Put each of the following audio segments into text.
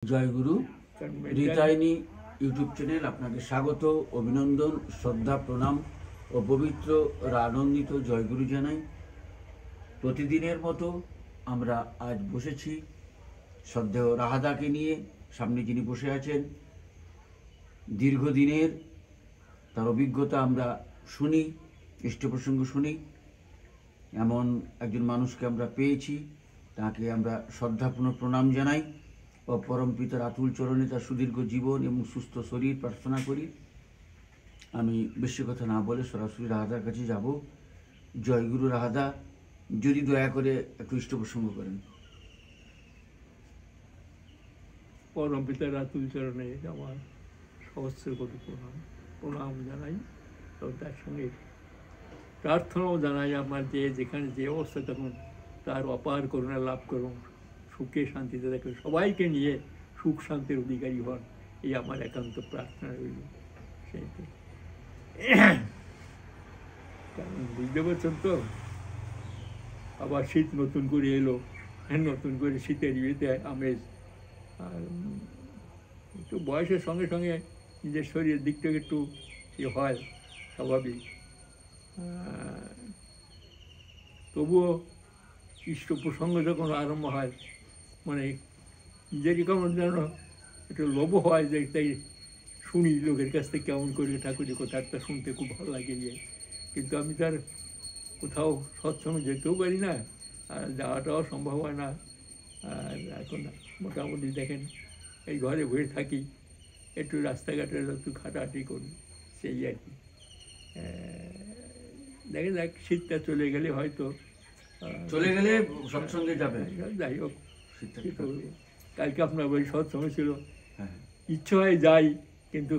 জয়গুরু রিতাইনি YouTube channel আপনাকে স্বাগত, অভিনন্দন, শ্রদ্ধা, প্রণাম ও পবিত্র আনন্দিত জয়গুরু জানাই। প্রতিদিনের মতো আমরা আজ বসেছি শ্রদ্ধেয় রাহাদাকে নিয়ে। সামনে যিনি বসে আছেন, দীর্ঘদিনের তার অভিজ্ঞতা আমরা শুনি, ইষ্ট প্রসঙ্গ শুনি। এমন একজন মানুষকে আমরা পেয়েছি, তাকে আমরা শ্রদ্ধাপূর্ণ প্রণাম জানাই ও পরম পিতার আতুল চরণে তার সুদীর্ঘ জীবন এবং সুস্থ শরীর প্রার্থনা করি। আমি বেশি কথা না বলে সরাসরি রাহাদার কাছে যাব। জয়গুরু রাহাদা, যদি দয়া করে একটু ইষ্ট প্রসঙ্গ করেন। পরম পিতার আতুল চরণে আমার সহস্র কোটি প্রণাম জানাই, এবং তার সঙ্গে প্রার্থনাও জানাই আমার যে যেখানে যে অবস্থা তখন তার অপার করুণা লাভ করুন, সুখে শান্তিতে দেখুন, সবাইকে নিয়ে সুখ শান্তির অধিকারী হন, এই আমার একান্ত প্রার্থনা রইল। সেইটাই, কারণ বুঝতে পারছেন তো, আবার শীত নতুন করে এলো, নতুন করে শীতের ইয়েতে আমেজ। আর একটু বয়সের সঙ্গে সঙ্গে নিজের শরীরের দিক থেকে একটু হয় স্বাভাবিক, তবুও ইষ্ট প্রসঙ্গ যখন আরম্ভ হয়, মানে নিজেরই কেমন যেন একটু লোভ হয় যে তাই শুনি লোকের কাছ থেকে কেমন করে ঠাকুরের কথাটা শুনতে খুব ভালো লাগে গিয়ে। কিন্তু আমি তার কোথাও সৎসঙ্গে যেতেও পারি না, আর যাওয়াটাও সম্ভব হয় না। আর এখন মোটামুটি দেখেন এই ঘরে বসে থাকি, একটু রাস্তাঘাটের একটু হাঁটাহাঁটি করি, সেই আর কি। দেখে যাক, শীতটা চলে গেলে হয়তো সৎসঙ্গে যাবেন। যাই হোক, কী করবো, কালকে আপনার ওই সৎসঙ্গে ছিল, ইচ্ছে হয় যাই, কিন্তু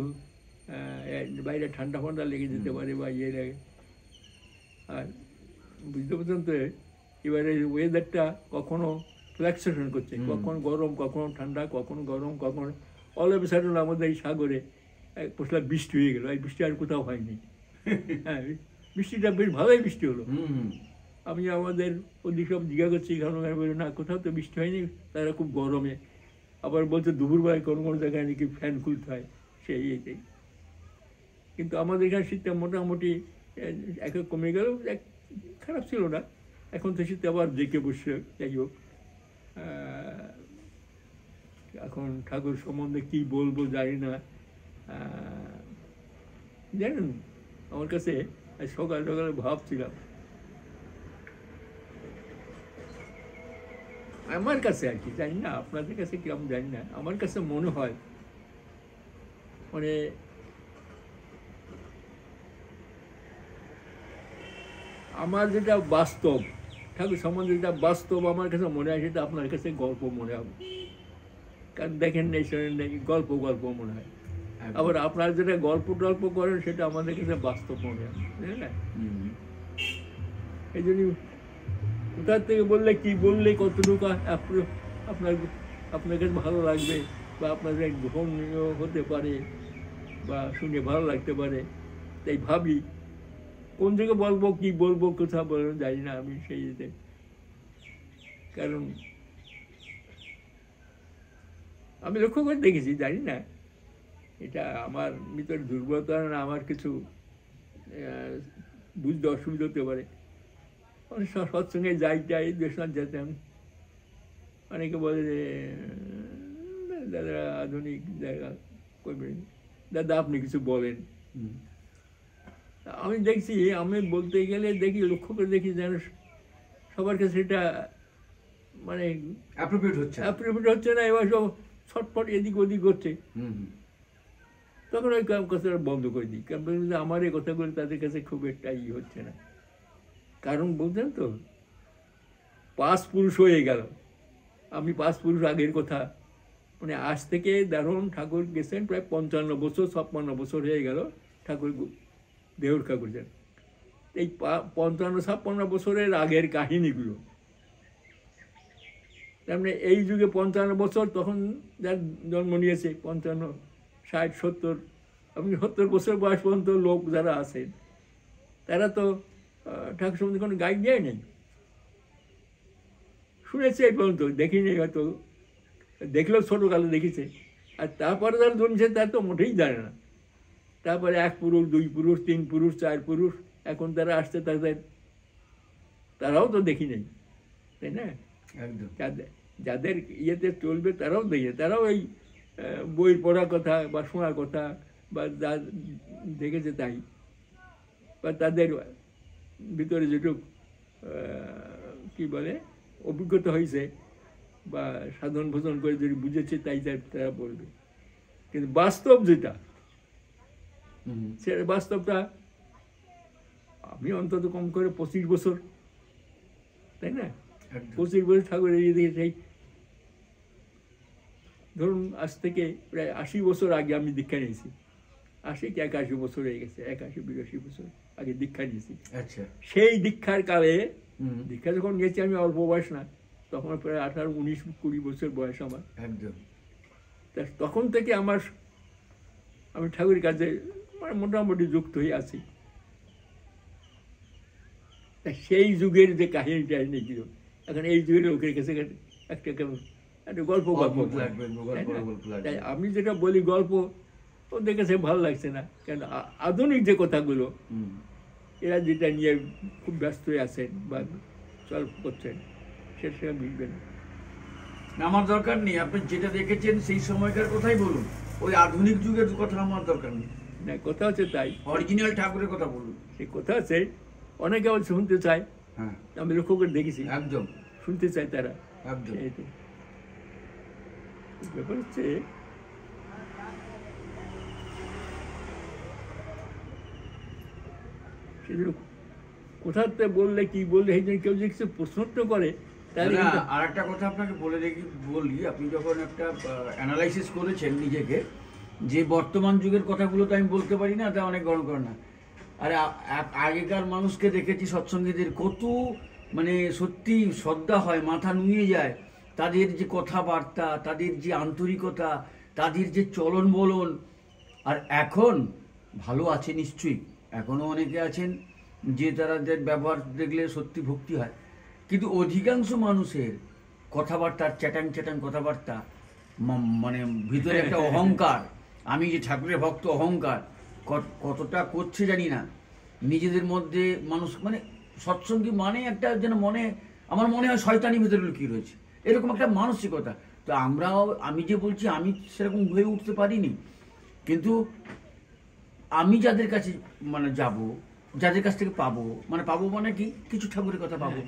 বাইরে ঠান্ডা ফান্ডা লেগে যেতে পারে বা ইয়ে লাগে। আর বুঝতে পারছেন তো, এবারে ওয়েদারটা কখনো ফ্ল্যাকচুয়েশন করছে, কখন গরম, কখনো ঠান্ডা, কখনো গরম, কখনো অল অফ সাডেন আমাদের এই সাগরে পশলা বৃষ্টি হয়ে গেল। এই বৃষ্টি আর কোথাও হয়নি। হ্যাঁ, বৃষ্টিটা বেশ ভালোই বৃষ্টি হলো। আমি আমাদের ওদিক সব জিজ্ঞাসা করছি, কারণ বলি না কোথাও তো বৃষ্টি হয়নি, তারা খুব গরমে। আবার বলছে দুপুরবেলায় কোনো কোনো জায়গায় নাকি ফ্যান খুলতে হয়, সেই এইটাই। কিন্তু আমাদের এখানে শীতটা মোটামুটি এক কমে গেল, খারাপ ছিল না। এখন তো শীত আবার জেঁকে বসছে। যাই হোক, এখন ঠাকুর সম্বন্ধে কী বলবো জানি না। জানেন, আমার কাছে সকাল সকালে ভাবছিলাম, আমার কাছে আর কি, জানি না আপনাদের কাছে কি, আমি জানি না, আমার কাছে মনে হয় মানে আমার যেটা বাস্তব, ঠাকুর সম্বন্ধে যেটা বাস্তব আমার কাছে মনে হয়, সেটা আপনার কাছে গল্প মনে হবে। কারণ দেখেন নেই, শোনেন নাকি, গল্প গল্প মনে হয়। আবার আপনারা যেটা গল্প টল্প করেন, সেটা আমাদের কাছে বাস্তব মনে হয়, বুঝলেন না? এই জন্য কোথার থেকে বললে, কি বললে কতটুকু আপনার আপনার কাছে ভালো লাগবে, বা আপনাদের গ্রহণীয় হতে পারে, বা শুনে ভালো লাগতে পারে, তাই ভাবি কোন থেকে বলবো, কি বলবো, কোথা বলবো জানি না আমি সেই যেতে। কারণ আমি লক্ষ্য করে দেখেছি, জানি না এটা আমার ভিতরে দুর্বলতা না আমার কিছু বুঝতে অসুবিধা হতে পারে। অনেক সৎসঙ্গে যাই দেশনাথ যেতাম, অনেকে বলে যে দাদা আধুনিক জায়গা করবেন, দাদা আপনি কিছু বলেন। আমি দেখছি, আমি বলতে গেলে দেখি, লক্ষ্য করে দেখি যেন সবার কাছে এটা মানে অ্যাপ্রোপ্রিয়েট হচ্ছে না, এবার সব ছটফট এদিক ওদিক করছে। তখন ওই কথাটা বন্ধ করে দিই, কারণ আমার এই কথাগুলো তাদের কাছে খুব একটা হচ্ছে না। কারণ বলছেন তো, 5 পুরুষ হয়ে গেল, আমি 5 পুরুষ আগের কথা, মানে আজ থেকে দারুণ ঠাকুর গেছেন প্রায় 55 বছর 56 বছর হয়ে গেল ঠাকুর দেহ রক্ষা করছেন। এই 55-56 বছরের আগের কাহিনীগুলো, তার মানে এই যুগে 55 বছর, তখন যার জন্ম নিয়েছে 55, 60, 70, আপনি 70 বছর বয়স পর্যন্ত লোক যারা আছেন, তারা তো ঠাকুর সম্বন্ধে কোনো গাইড দেয় নেই, শুনেছে এই পর্যন্ত, দেখিনি হয়তো দেখলেও ছোটোকালে দেখেছে, আর তারপরে যারা জন্মেছে তার তো মোটেই জানে না। তারপরে 1 পুরুষ 2 পুরুষ 3 পুরুষ 4 পুরুষ এখন তারা আসছে, তারাও তো দেখি নেই, তাই না? একদম। যাদের ইয়েতে চলবে তারাও দেখে, তারাও এই বই পড়ার কথা বা শোনার কথা বা যা দেখেছে তাই, বা তাদের ভিতরে যেটুকু কি বলে অভিজ্ঞতা হয়েছে বা সাধন ভোজন করে যদি বুঝেছে তাই তারা বলবে। কিন্তু বাস্তব যেটা, সেটা বাস্তবটা আমি অন্তত কম করে 25 বছর, তাই না? 25 বছর ঠাকুর এড়িয়ে দিয়ে, সেই ধরুন আজ থেকে প্রায় 80 বছর আগে আমি দীক্ষা নিয়েছি। 80 কি 81 বছর হয়ে গেছে, 81-82 বছর আগে দীক্ষা নিয়েছি। আচ্ছা। সেই দীক্ষার কালে, দীক্ষা যখন নিয়েছি আমি অল্প বয়স না, তখন প্রায় 18, 19, 20 বছর বয়স আমার। একদম। তখন থেকে আমি ঠাকুরের কাছে মানে মোটামুটি যুক্ত হয়ে আছি। সেই যুগের যে কাহিনীটা এনেছিল, এখন এই যুগের লোকের কাছে একটা গল্প তাই আমি যেটা বলি গল্প, ওদের কাছে ভালো লাগছে না। কেন আধুনিক যে কথাগুলো এরা যেটা নিয়ে খুব ব্যস্ত হয়ে আছেন বা চল করছেন, সেটা মিলবে না। আমার দরকার নেই, আপনি যেটা দেখেছেন সেই সময়কার কথাই বলুন, ওই আধুনিক যুগের কথা আমার দরকার নেই। না, কথা হচ্ছে তাই, অরিজিনাল ঠাকুরের কথা বলুন। সেই কথা আছে, অনেকে আবার শুনতে চায়। হ্যাঁ, আমি লক্ষ্য করে দেখেছি, একদম শুনতে চায় তারা। একদম। এই তো ব্যাপার হচ্ছে, সেগুলো কোথাতে বললে কি বললে এই জন্য কেউ যদি কিছু প্রশ্ন করে তাহলে। আর একটা কথা আপনাকে বলি, আপনি যখন একটা অ্যানালাইসিস করেছেন নিজেকে, যে বর্তমান যুগের কথাগুলো তো আমি বলতে পারি না, তা অনেক গরম করে না। আর আগেকার মানুষকে দেখেছি সৎসঙ্গীদের কত মানে সত্যি শ্রদ্ধা হয়, মাথা নুয়ে যায়, তাদের যে কথাবার্তা, তাদের যে আন্তরিকতা, তাদের যে চলন বলন। আর এখন ভালো আছে নিশ্চয়ই, এখনও অনেকে আছেন যে তাদের ব্যবহার দেখলে সত্যি ভক্তি হয়, কিন্তু অধিকাংশ মানুষের কথাবার্তার চ্যাটাং চ্যাটাং কথাবার্তা, মানে ভিতরে একটা অহংকার, আমি যে ঠাকুরের ভক্ত, অহংকার কতটা করছে জানি না নিজেদের মধ্যে। মানুষ মানে সৎসঙ্গী মানে একটা যেন আমার মনে হয় শয়তানি ভিতরে লুকিয়ে রয়েছে, এরকম একটা মানসিকতা। তো আমি যে বলছি আমি সেরকম হয়ে উঠতে পারিনি, কিন্তু আমি যাদের কাছে মানে যাব, যাদের কাছ থেকে পাবো মানে কি কিছু ঠাকুরের কথা পাবো,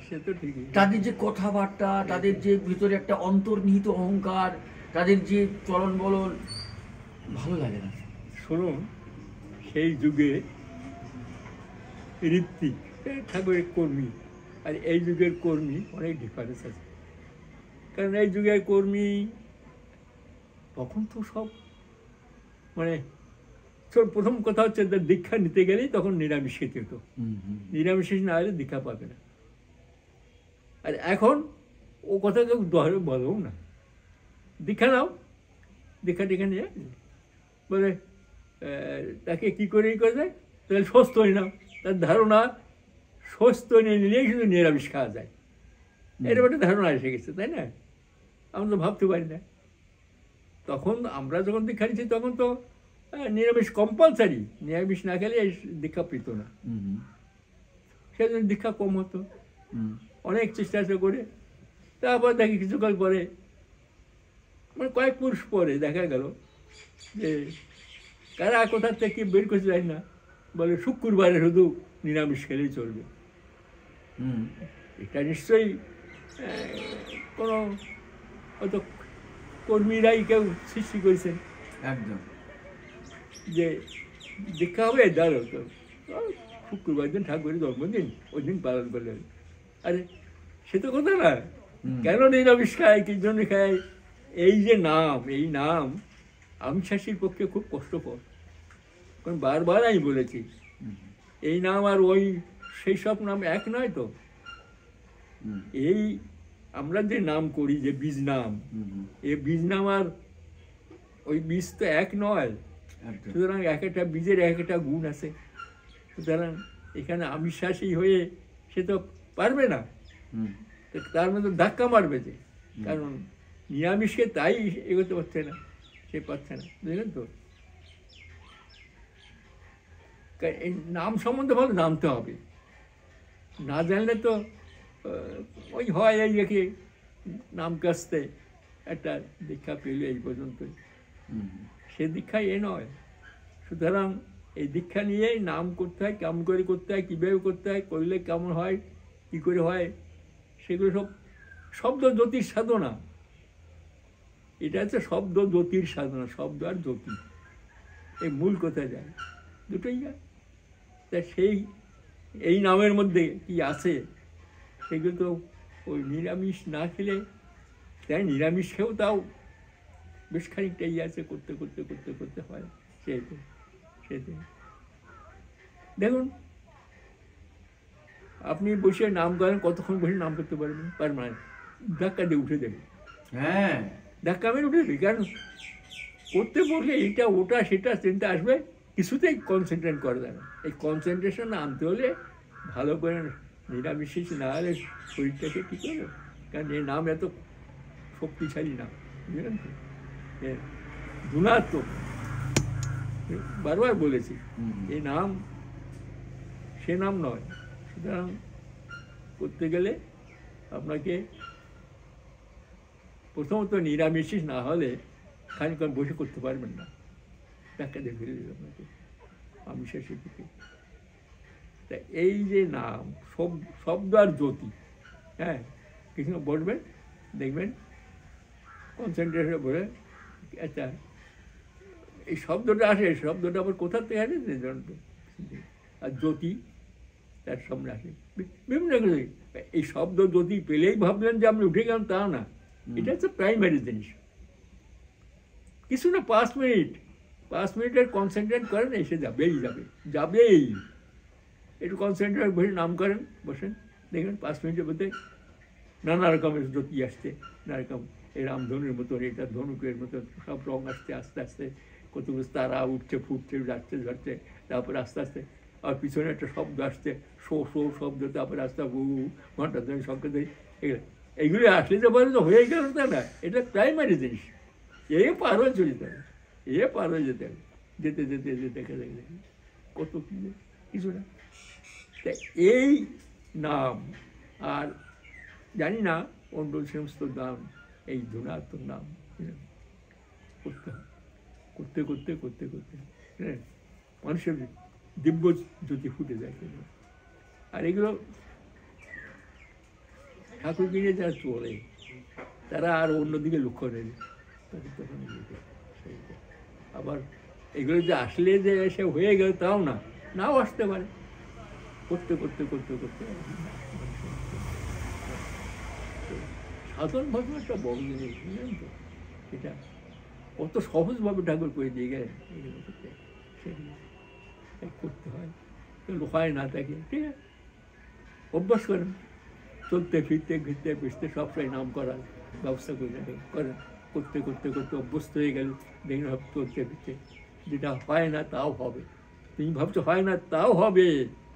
তাদের যে কথাবার্তা, তাদের যে ভিতরে একটা অন্তর্নিহিত অহংকার, তাদের যে চলন বলন, ভালো লাগে না। শুনুন, সেই যুগে ঋত্বিক ঠাকুরের কর্মী আর এই যুগের কর্মী অনেক ডিফারেন্স আছে। কারণ এই যুগের কর্মী তখন তো সব মানে প্রথম কথা হচ্ছে দীক্ষা নিতে গেলেই তখন নিরামিষ খেতে হতো, নিরামিষ না হলে দীক্ষা পাবে না। আর এখন ও কথা কেউ বলও না, দীক্ষা নাও, দীক্ষা টিক্ষা নিয়ে বলে তাকে কী করে যায়, তাহলে সুস্থ হয়ে নাও। তার ধারণা সুস্থ নিয়ে নিলেই শুধু নিরামিষ খাওয়া যায়, এরকম একটা ধারণা এসে গেছে, তাই না? আমরা তো ভাবতে পারি না। তখন আমরা যখন দীক্ষা নিচ্ছি তখন তো নিরামিষ কম্পালসারি, নিরামিষ না খেলে দীক্ষা পেত না, সেজন্য দীক্ষা কম হতো। অনেক চেষ্টা করে তারপর দেখি কিছুকাল পরে মানে কয়েক পুরুষ পরে দেখা গেল যে কারা কোথার থেকে বের করতে যায় না, বলে শুক্রবারে শুধু নিরামিষ খেলেই চলবে। এটা নিশ্চয়ই কোনো হয়তো কর্মীরাই কেউ সৃষ্টি করেছেন একদম, যে দীক্ষা হবে ধরো তো শুক্রবার দিন ঠাকুরের জন্মদিন, ওই দিন পালন করলেন। আরে সে তো কথা না, কেন নিরামিষ খায়, কি জন্য খায়? এই যে নাম, এই নাম আমিষাসীর পক্ষে খুব কষ্টকর। কারণ বারবার আমি বলেছি এই নাম আর ওই সেই সব নাম এক নয় তো। এই আমরা যে নাম করি, যে বীজ নাম, এই বীজ নাম আর ওই বীজ তো এক নয়। সুতরাং এক একটা বীজের এক একটা গুণ আছে। সুতরাং এখানে আমিষাসী হয়ে সে তো পারবে না, তার মধ্যে ধাক্কা মারবে যে, কারণ নিরামিষকে তাই এগোতে পারছে না, সে পাচ্ছে না, বুঝলেন তো? এই নাম সম্বন্ধে ভালো জানতে হবে, না জানলে তো ওই হয় এই রেখে নাম কাছতে একটা দীক্ষা পেল এই পর্যন্তই, সে দীক্ষা এ নয়। সুতরাং এই দীক্ষা নিয়েই নাম করতে হয়, কেমন করে করতে হয়, কীভাবে করতে হয়, করলে কেমন হয়, কী করে হয়, সেগুলো সব শব্দ জ্যোতির সাধনা। এটা হচ্ছে শব্দ জ্যোতির সাধনা, শব্দ আর জ্যোতি এই মূল কোথায় যায়, দুটোই যায়। তা সেই এই নামের মধ্যে কি আছে সেগুলো তো ওই নিরামিষ না খেলে, তাই নিরামিষ খেয়েও তাও বেশ খানিকটা ইয়ে আছে, করতে করতে করতে করতে হয়। সেটাই সেটাই দেখুন, আপনি বসে নাম করেন, কতক্ষণ বসে নাম করতে পারবেন? পারবেন না, ধাক্কা দিয়ে উঠে দেবে। হ্যাঁ, ধাক্কা মেরে উঠে দেবে, কারণ করতে বললে এইটা ওটা সেটা চিন্তা আসবে, কিছুতেই কনসেন্ট্রেট করা যায় না। এই কনসেন্ট্রেশন আনতে হলে ভালো করে নিরামিষ না হলে শরীরটাকে কী করবে? কারণ এই নাম এত শক্তিশালী নাম, বুঝলেন তো? গুণাত্মক, বারবার বলেছি, এই নাম সে নাম নয়। সুতরাং করতে গেলে আপনাকে প্রথমত নিরামিষ না হলে খানিকক্ষণ বসে করতে পারবেন না, ধাক্কা দিয়ে ফেলে দেবে আপনাকে আমিষের দিকে। তা এই যে নাম শব্দ আর জ্যোতি, হ্যাঁ, কিছু বলবেন দেখবেন কনসেন্ট্রেশন বলে, আচ্ছা এই শব্দটা আসে, শব্দটা আবার কোথা থেকে আসে আর জ্যোতি তার সামনে আসে বিভিন্ন। এই শব্দ জ্যোতি পেলেই ভাবলেন যে আপনি উঠে গেলেন, তা না, এটা হচ্ছে প্রাইমারি জিনিস। কিছু না 5 মিনিটের কনসেন্ট্রেট করেন, এসে যাবেই যাবেই। একটু কনসেন্ট্রেট বসে নাম করেন, বসেন, দেখবেন 5 মিনিটের মধ্যে নানা রকমের জ্যোতি আসছে, নানা রকম এই রামধনুর মতো, এটা ধনুকের মতো সব রঙ আসছে, আস্তে আস্তে কতগুলো তারা উঠছে, ফুটছে, যাচ্ছে, ঝরছে, তারপরে আস্তে আস্তে আর পিছনে একটা শব্দ আসছে, শো শব্দ, তারপরে আস্তে ঘন্টা ধরে সংখ্যা ধরে, এইগুলো আসলে যে বলে তো হয়ে গেল, তা না, এটা প্রাইমারি জিনিস। পার হয়ে চলে যেতে হবে, পার হয়ে যেতে হবে, যেতে যেতে যেতে দেখে দেখে কত কিছু না। তা এই নাম আর জানি না অন্য সমস্ত নাম, এই ধনাত্মক নাম করতে হয়, করতে করতে করতে করতে হ্যাঁ মানুষের দিব্য জ্যোতি ফুটে যায়। আর এগুলো ঠাকুর কিনে যারা চলে, তারা আর অন্যদিকে লক্ষ্য নেই, তাদের তখন আবার এগুলো যে আসলে যে এসে হয়ে গেল তাও না, নাও আসতে পারে, করতে করতে করতে করতে। সাধন ভজন একটা বড় জিনিস, বুঝলেন তো? এটা কত সহজভাবে ঠাকুর করে দিয়ে গেলেন, এগুলো করতে সেগুলো করতে হয়, হয় না তাকে, ঠিক আছে, অভ্যাস করেন, চলতে ফিরতে ঘিরতে বেসতে সবসময় নাম করার ব্যবস্থা করে করেন, করতে করতে করতে অভ্যস্ত হয়ে গেল, দেখুন সব চলতে ফিরতে, যেটা হয় না তাও হবে, তুমি ভাবছো হয় না তাও হবে,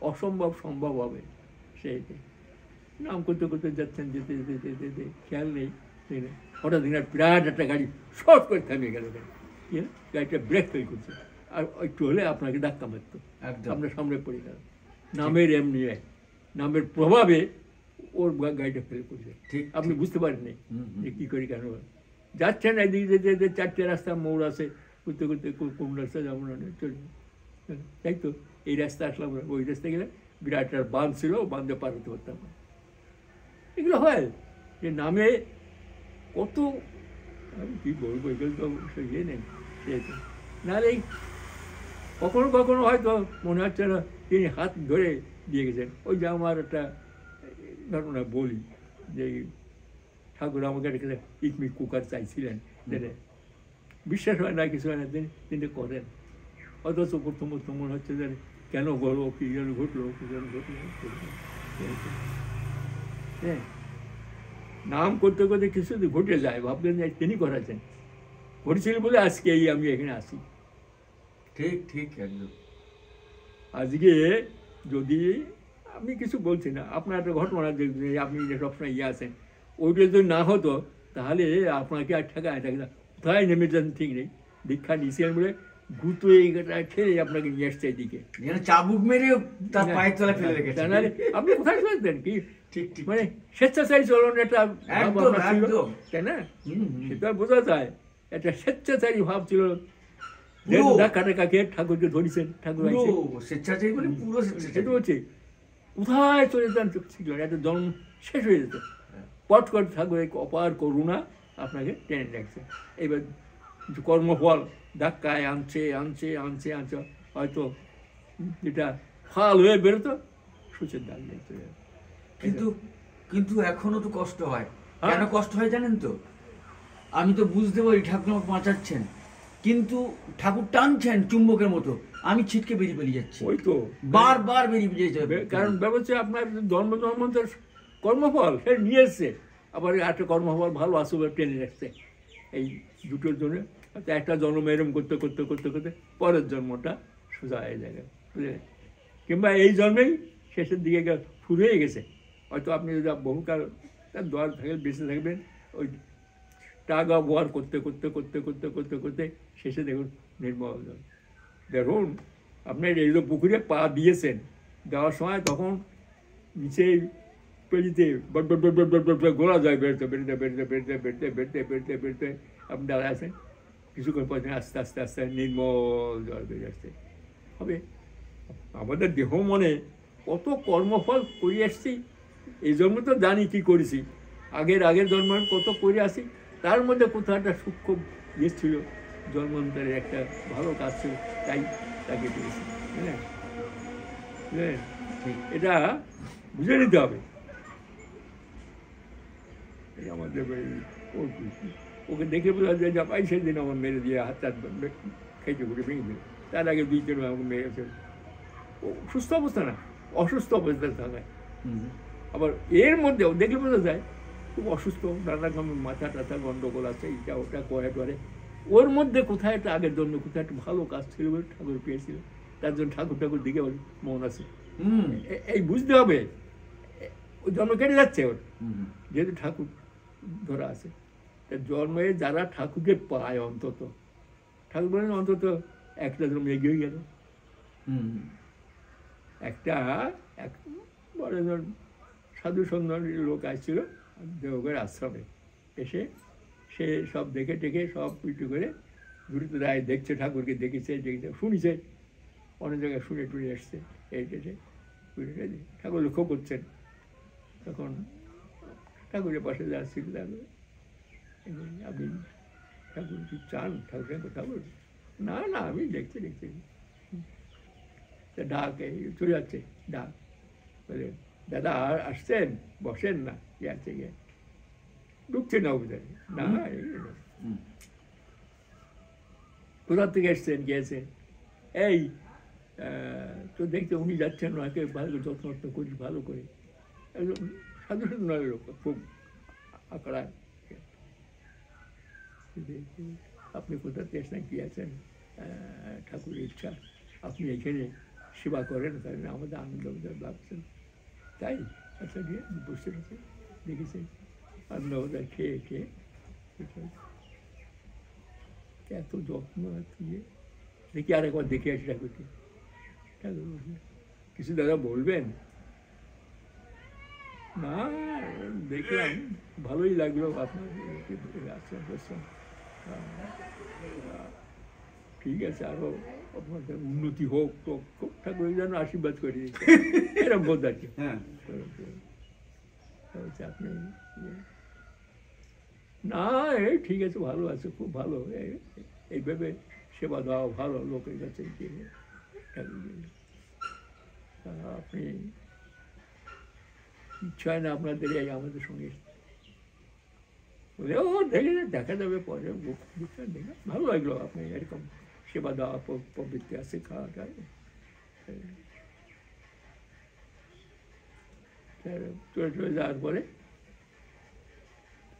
অসম্ভব সম্ভব হবে, সেইটাই নাম করতে করতে যাচ্ছেন, যেতে যেতে যেতে যেতে খেয়াল নেই, হঠাৎ দিন বিরাট একটা গাড়ি শর্ট করে থামিয়ে গেল, গাড়িটা ব্রেক ফেল করছে, আর একটু হলে আপনাকে ধাক্কা মারত, আপনার সামনে পড়ে গেল। নামের এমনি নামের প্রভাবে ওর গাড়িটা ফেল করছে, ঠিক আপনি বুঝতে পারেননি যে কী করি কেন যাচ্ছেন। একদিকে যেতে যেতে 4টে রাস্তা মোড় আছে, করতে করতে কোন রাস্তা যাবো না চলবে, তাই তো এই রাস্তা আসলাম, ওই রাস্তা গেলে বিরাট আর বাঁধ ছিল, বাঁধে পার হতে পারতাম না। এগুলো হয় যে নামে কত, আমি কী বলবো, এগুলো তো অবশ্যই ইয়ে নেই, সেহেতু নাহলে কখনো কখনো হয়তো মনে হচ্ছে না তিনি হাত ধরে দিয়ে গেছেন। ওই যে আমার একটা ঘটনা বলি, যে ঠাকুর আমাকে একটা ইটমিট কুকার চাইছিলেন, বিশ্বাস হয় না, কিছু হয় না, তিনি করেন, অথচ প্রথম মনে হচ্ছে যে কেন বলো, কী যেন ঘটলো, কী যেন ঘটলো। হ্যাঁ, নাম করতে করতে কিছু ঘটে যায়, ভাবলেন যে তিনি করাছেন, ঘটেছিল বলে আজকে এই আমি এখানে আসি। ঠিক ঠিক, একদম। আজকে যদি আমি কিছু বলছি না, আপনার একটা ঘটনা যে আপনি যে সবসময় ইয়ে আছেন, ওইটা যদি না হতো তাহলে আপনাকে আর ঠেকায় থাকে না, কোথায় নেমে যান ঠিক নেই, দীক্ষা নিয়েছিলেন বলে গুতো এইটা ঠেলে আপনাকে নিয়ে আসছে এদিকে, চাবুক মেরে তার পায়ের তলায় ফেলে রেখেছে। তাহলে আপনি কোথায় চলতেন কি, ঠিক ঠিক, মানে স্বেচ্ছাচারী চলন একটা ভাব একদম আপনার ছিল, একদম। তাই না? হুম, হুম। সেটা বোঝা যায়, একটা স্বেচ্ছাচারী ভাব ছিল। পুরো। ধাক্কা টাকাকে ঠাকুরকে ধরেছেন, ঠাকুর পুরো আইছে, স্বেচ্ছাচারী বলে পুরো স্বেচ্ছাচারী। সেটা হচ্ছে কোথায় চলে যান ছিল, একটা জন্ম শেষ হয়ে যেত, পট করে ঠাকুর এক অপার করুণা আপনাকে টেনে রাখছে। এবার কর্মফল ধাক্কায় আনছে আনছে আনছে আনছে, হয়তো যেটা ফাল হয়ে বেরোতো সূচের দাগ দেখতে, কিন্তু কিন্তু এখনো তো কষ্ট হয়। হ্যাঁ। কেন কষ্ট হয় জানেন তো? আমি তো বুঝতে পারি ঠাকুর আমাকে বাঁচাচ্ছেন, কিন্তু ঠাকুর টানছেন চুম্বকের মতো, আমি ছিটকে বেরিয়ে বেরিয়ে যাচ্ছি, ওই তো বারবার বেরিয়ে যাচ্ছে। কারণ ব্যবস্থা আপনার জন্ম জন্মান্তর কর্মফল সে নিয়ে এসছে, আবার একটা কর্মফল ভালো আসবে টেনে রাখছে, এই দুটোর জন্য একটা জন্ম এরম করতে করতে করতে করতে পরের জন্মটা সোজা হয়ে যাবে, বুঝলেন? কিংবা এই জন্মেই শেষের দিকে ফুরিয়ে গেছে, হয়তো আপনি যদি বহুকাল তার দোয়ার থাকে বেঁচে থাকবেন, ওই টাগ অফ ওয়ার করতে করতে করতে করতে করতে করতে শেষে দেখুন নির্মল জল। দেখুন আপনার এই যে পুকুরে পা দিয়েছেন, দেওয়ার সময় তখন নিচে পেড়িতে গোলা যায়, বেরোতে বেরোতে বেরোতে বেরোতে বেরোতে বেরোতে বেরোতে বেরোতে আপনি দাঁড়ায় আছেন, কিছুক্ষণ পর আস্তে আস্তে আস্তে নির্মল জল বেরিয়ে আসছে হবে। আমাদের দেহ মনে কত কর্মফল করে আসছি, এই জন্ম তো জানি কি করেছি, আগের জন্ম কত করে আসি, তার মধ্যে কোথাও একটা সূক্ষ্ম ইয়ে ছিল, জন্মান্তরের একটা ভালো কাজ ছিল, তাই তাকে পেয়েছি, বুঝলেন? বুঝলেন? এটা বুঝে নিতে হবে। আমাদের ওকে দেখে বোঝা যায় যে ভাই সেদিন আমার মেরে দিয়ে হাত হাত খেতে ঘুরে ভেঙে দিল, তার আগে 2-3 আমাকে মেরেছে। ও সুস্থ অবস্থা না, অসুস্থ অবস্থায় থাকায়। আবার এর মধ্যেও দেখে বোঝা যায় খুব অসুস্থ, নানা রকম মাথা টাথা গন্ডগোল আছে, এটা ওটা করে টরে, ওর মধ্যে কোথায় একটা আগের জন্য কোথায় একটা ভালো কাজ ছিল বলে ঠাকুর পেয়েছিল, তার জন্য ঠাকুর দিকে ওর মন আছে। এই বুঝতে হবে ওই জন্ম কেটে যাচ্ছে ওর, যেহেতু ঠাকুর ধরা আছে। জন্মে যারা ঠাকুরকে পায় অন্তত, ঠাকুর বলেন অন্তত একটা জন্ম এগিয়ে গেল। একটা এক বড় সাধু সন্ন্যাসী লোক আসছিল দেওঘর আশ্রমে, এসে সে সব দেখে টেকে সব পিটু করে দ্রুত রায় দেখছে, ঠাকুরকে দেখেছে শুনেছে, অনেক জায়গায় শুনে টুনে এসছে, এই ঠাকুর লক্ষ্য করছেন। তখন ঠাকুরের পাশে যাচ্ছিল, আপনি ঠাকুর কি চান ঠাকুরের সঙ্গে কথা বলুন? না না আমি দেখছি ডাক চলে যাচ্ছে, ডাক বলে দাদা আসছেন, বসেন না, যাচ্ছে গিয়ে ঢুকছে না ওদের, না কোথার থেকে এসছেন গিয়েছেন, এই তো দেখতে উনি যাচ্ছেন, ওনাকে ভালো যত্ন করি ভালো করে, একদম সাধারণ নয় লোক, খুব আঁকড়া। আপনি কোথা থেকে এসছেন, কি আছেন? ঠাকুরের ইচ্ছা আপনি এখানে সেবা করেন, কারণ আমাদের আনন্দ ভাবছেন, তাই আচ্ছা গিয়ে বসে রয়েছে, দেখেছেন আনন্দ খেয়ে খেয়ে এত যত্ন দিয়ে দেখি আরেকবার দেখে আসি ঠাকুরকে। ঠাকুর কিছু দাদা বলবেন? না দেখলাম ভালোই লাগলো আপনার আশ্রম প্রশ্রম, ঠিক আছে আরো আপনাদের উন্নতি হোক, তো খুব ঠাকুর যেন আশীর্বাদ করে দিচ্ছে, এরকম বোধ আর কি। আপনি না এই ঠিক আছে, ভালো আছে, খুব ভালো, এইভাবে সেবা দেওয়া ভালো লোকের কাছে। আপনি ইচ্ছা হয় না আপনাদের এই আমাদের সঙ্গে বলে, ও দেখে দেখা যাবে পরে, দেখে ভালো লাগলো আপনি এরকম সেবা দেওয়া প্রবৃত্তি আছে, খাওয়া খাওয়া চলে যাওয়ার পরে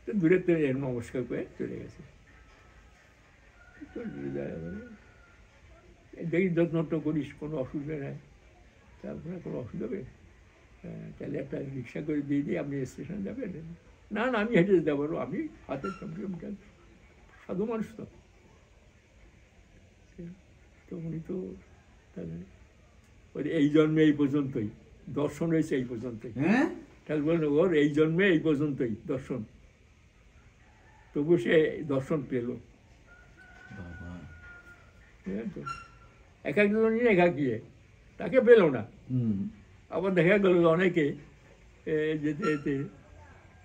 দূরের থেকে নমস্কার করে চলে গেছে। চলে যাওয়ার পরে দেখি যত্ন করিস, কোনো অসুবিধা নেই, তারপরে কোনো অসুবিধা হবে তাহলে একটা রিক্সা করে দিয়ে আপনি স্টেশন যাবেন, না না, আমি হেঁটে যেতে পারবো, আমি হাতে সাধু মানুষ তো। তো উনি তো তাহলে এই জন্মে এই পর্যন্তই দর্শন রয়েছে, এই পর্যন্তই। তাহলে বললেন ওর এই জন্মে এই পর্যন্তই দর্শন, তবু সে দর্শন পেল। এক একজন একাকিয়ে তাকে পেল না। আবার দেখা গেল অনেকে যেতে যেতে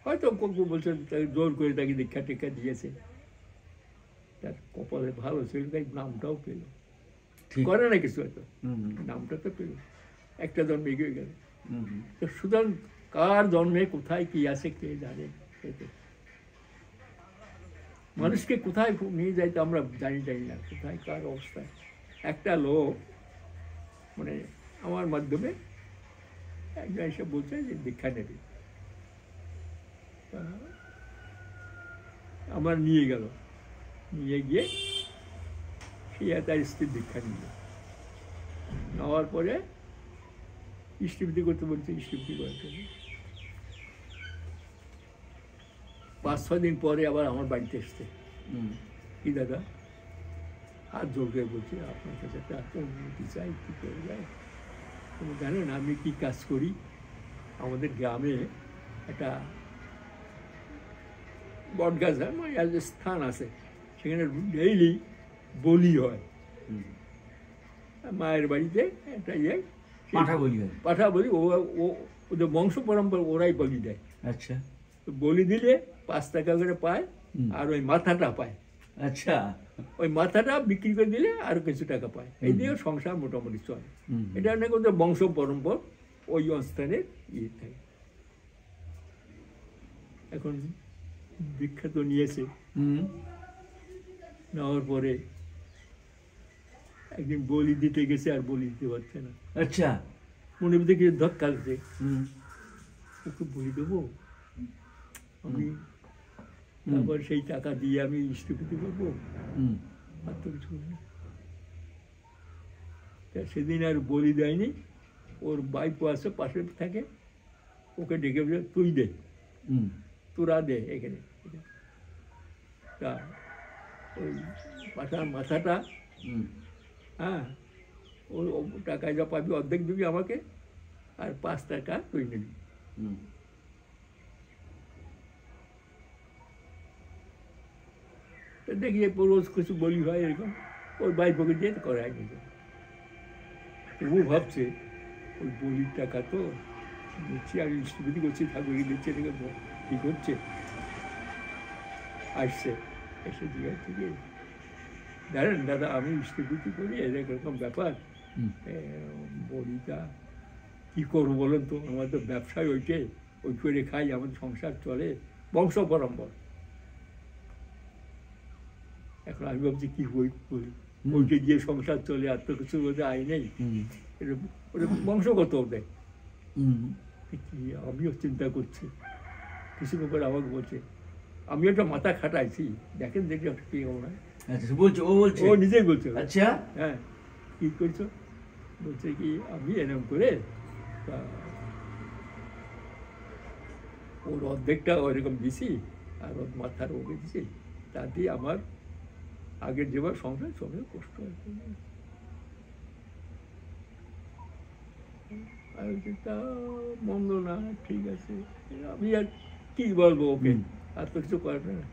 হয়তো বলছে তাকে জোর করে তাকে দীক্ষা টিক্ষা দিয়েছে, তার কপালে ভালো ছিল, তাই নামটাও পেল, করে না কিছু হয়তো, নামটা তো পেল, একটা জন্মে এগিয়ে গেল। তো সুতরাং কার জন্মে কোথায় কি আছে কে জানে। মানুষকে কোথায় নিয়ে যাইতে আমরা জানি না, কোথায় কার অবস্থা। একটা লোক মানে আমার মাধ্যমে একজন এসে বলছে যে দীক্ষা নেবে, আমার নিয়ে গেল, নিয়ে গিয়ে সে তার স্ত্রীর দীক্ষা নিল। নেওয়ার পরে ইষ্টবৃত্তি করতে বলছে, ইষ্টবৃত্তি করার জন্য 5-6 দিন পরে আবার আমার বাড়িতে এসছে। কি দাদা, হাত জোর করে বলছে আপনার কাছে একটা অনুমতি চাই, কী করে যায়। তুমি জানেন আমি কি কাজ করি? আমাদের গ্রামে একটা বটগাছ স্থান আছে, সেখানে ডেইলি বলি হয়। মায়ের বাড়িতে একটা পাঠা বলি, ওদের বংশ পরম্পরা ওরাই বলি দেয়। আচ্ছা, বলি দিলে 5 টাকা করে পায়, আর ওই মাথাটা পায়। আচ্ছা, ওই মাথাটা বিক্রি করে দিলে আরো কিছু টাকা পায়। এই দিয়ে সংসার মোটামুটি চলে। এটা নাকি ওদের বংশ পরম্পর ওই স্থানের ইয়ে থাকে। এখন দীক্ষা তো নিয়েছে, নেওয়ার পরে একদিন বলি দিতে গেছে, আর বলি দিতে পারছে না। আচ্ছা, মনে মধ্যে কিছু ধক্কা লাগছে, ওকে বলি দেবো আমি, তারপর সেই টাকা দিয়ে আমি ইষ্টপতি করবো, আর তো কিছু নেই। সেদিন আর বলি দেয়নি। ওর বাইকও আছে পাশে থাকে, ওকে ডেকে বলে তুই দে, তোরা দে এখানে। তা ওই পাঠার মাথাটা, হ্যাঁ, ওই টাকা যা পাবি অর্ধেক দিবি আমাকে, আর 5 টাকা তুই নিবি। দেখি রোজ কিছু বলি হয় এরকম, ওর বাইক পকেট দিয়ে করায় নিল। ও ভাবছে ওই বলির টাকা তো দিচ্ছি, আর ইষ্টপতি করছি, ঠাকুর দিচ্ছে, ঠিক হচ্ছে। আসছে, এসে জিজ্ঞাসা থেকে জানেন দাদা আমি ইষ্টপতি করি, এরকম ব্যাপার, বলিটা কী করবো বলেন তো, আমার তো ব্যবসায় ওই করে খাই, আমাদের সংসার চলে বংশ পরম্পর। এখন আমি ভাবছি কি বই বলি, ওইটা গিয়ে সংসার চলে, আর তো কিছু ওদের আয় নেই, ওটা বংশগত ওদের। আমিও চিন্তা করছি, কিছু ব্যাপার আমাকে বলছে, আমি একটা মাথা খাটাইছি, দেখেন দেখি কি হবো না। ও নিজেই বলছে। আচ্ছা, হ্যাঁ, কি করছো? বলছে কি আমি এরকম করে ওর অর্ধেকটা ওইরকম দিছি, আর ওর মাথার ওকে দিছি, তা দিয়ে আমার আগের যেবার সংসার চলে কষ্ট হয়েছে। তা মন্দ না, ঠিক আছে, আমি আর কি বলবো ওকে, আর তো কিছু করবে না।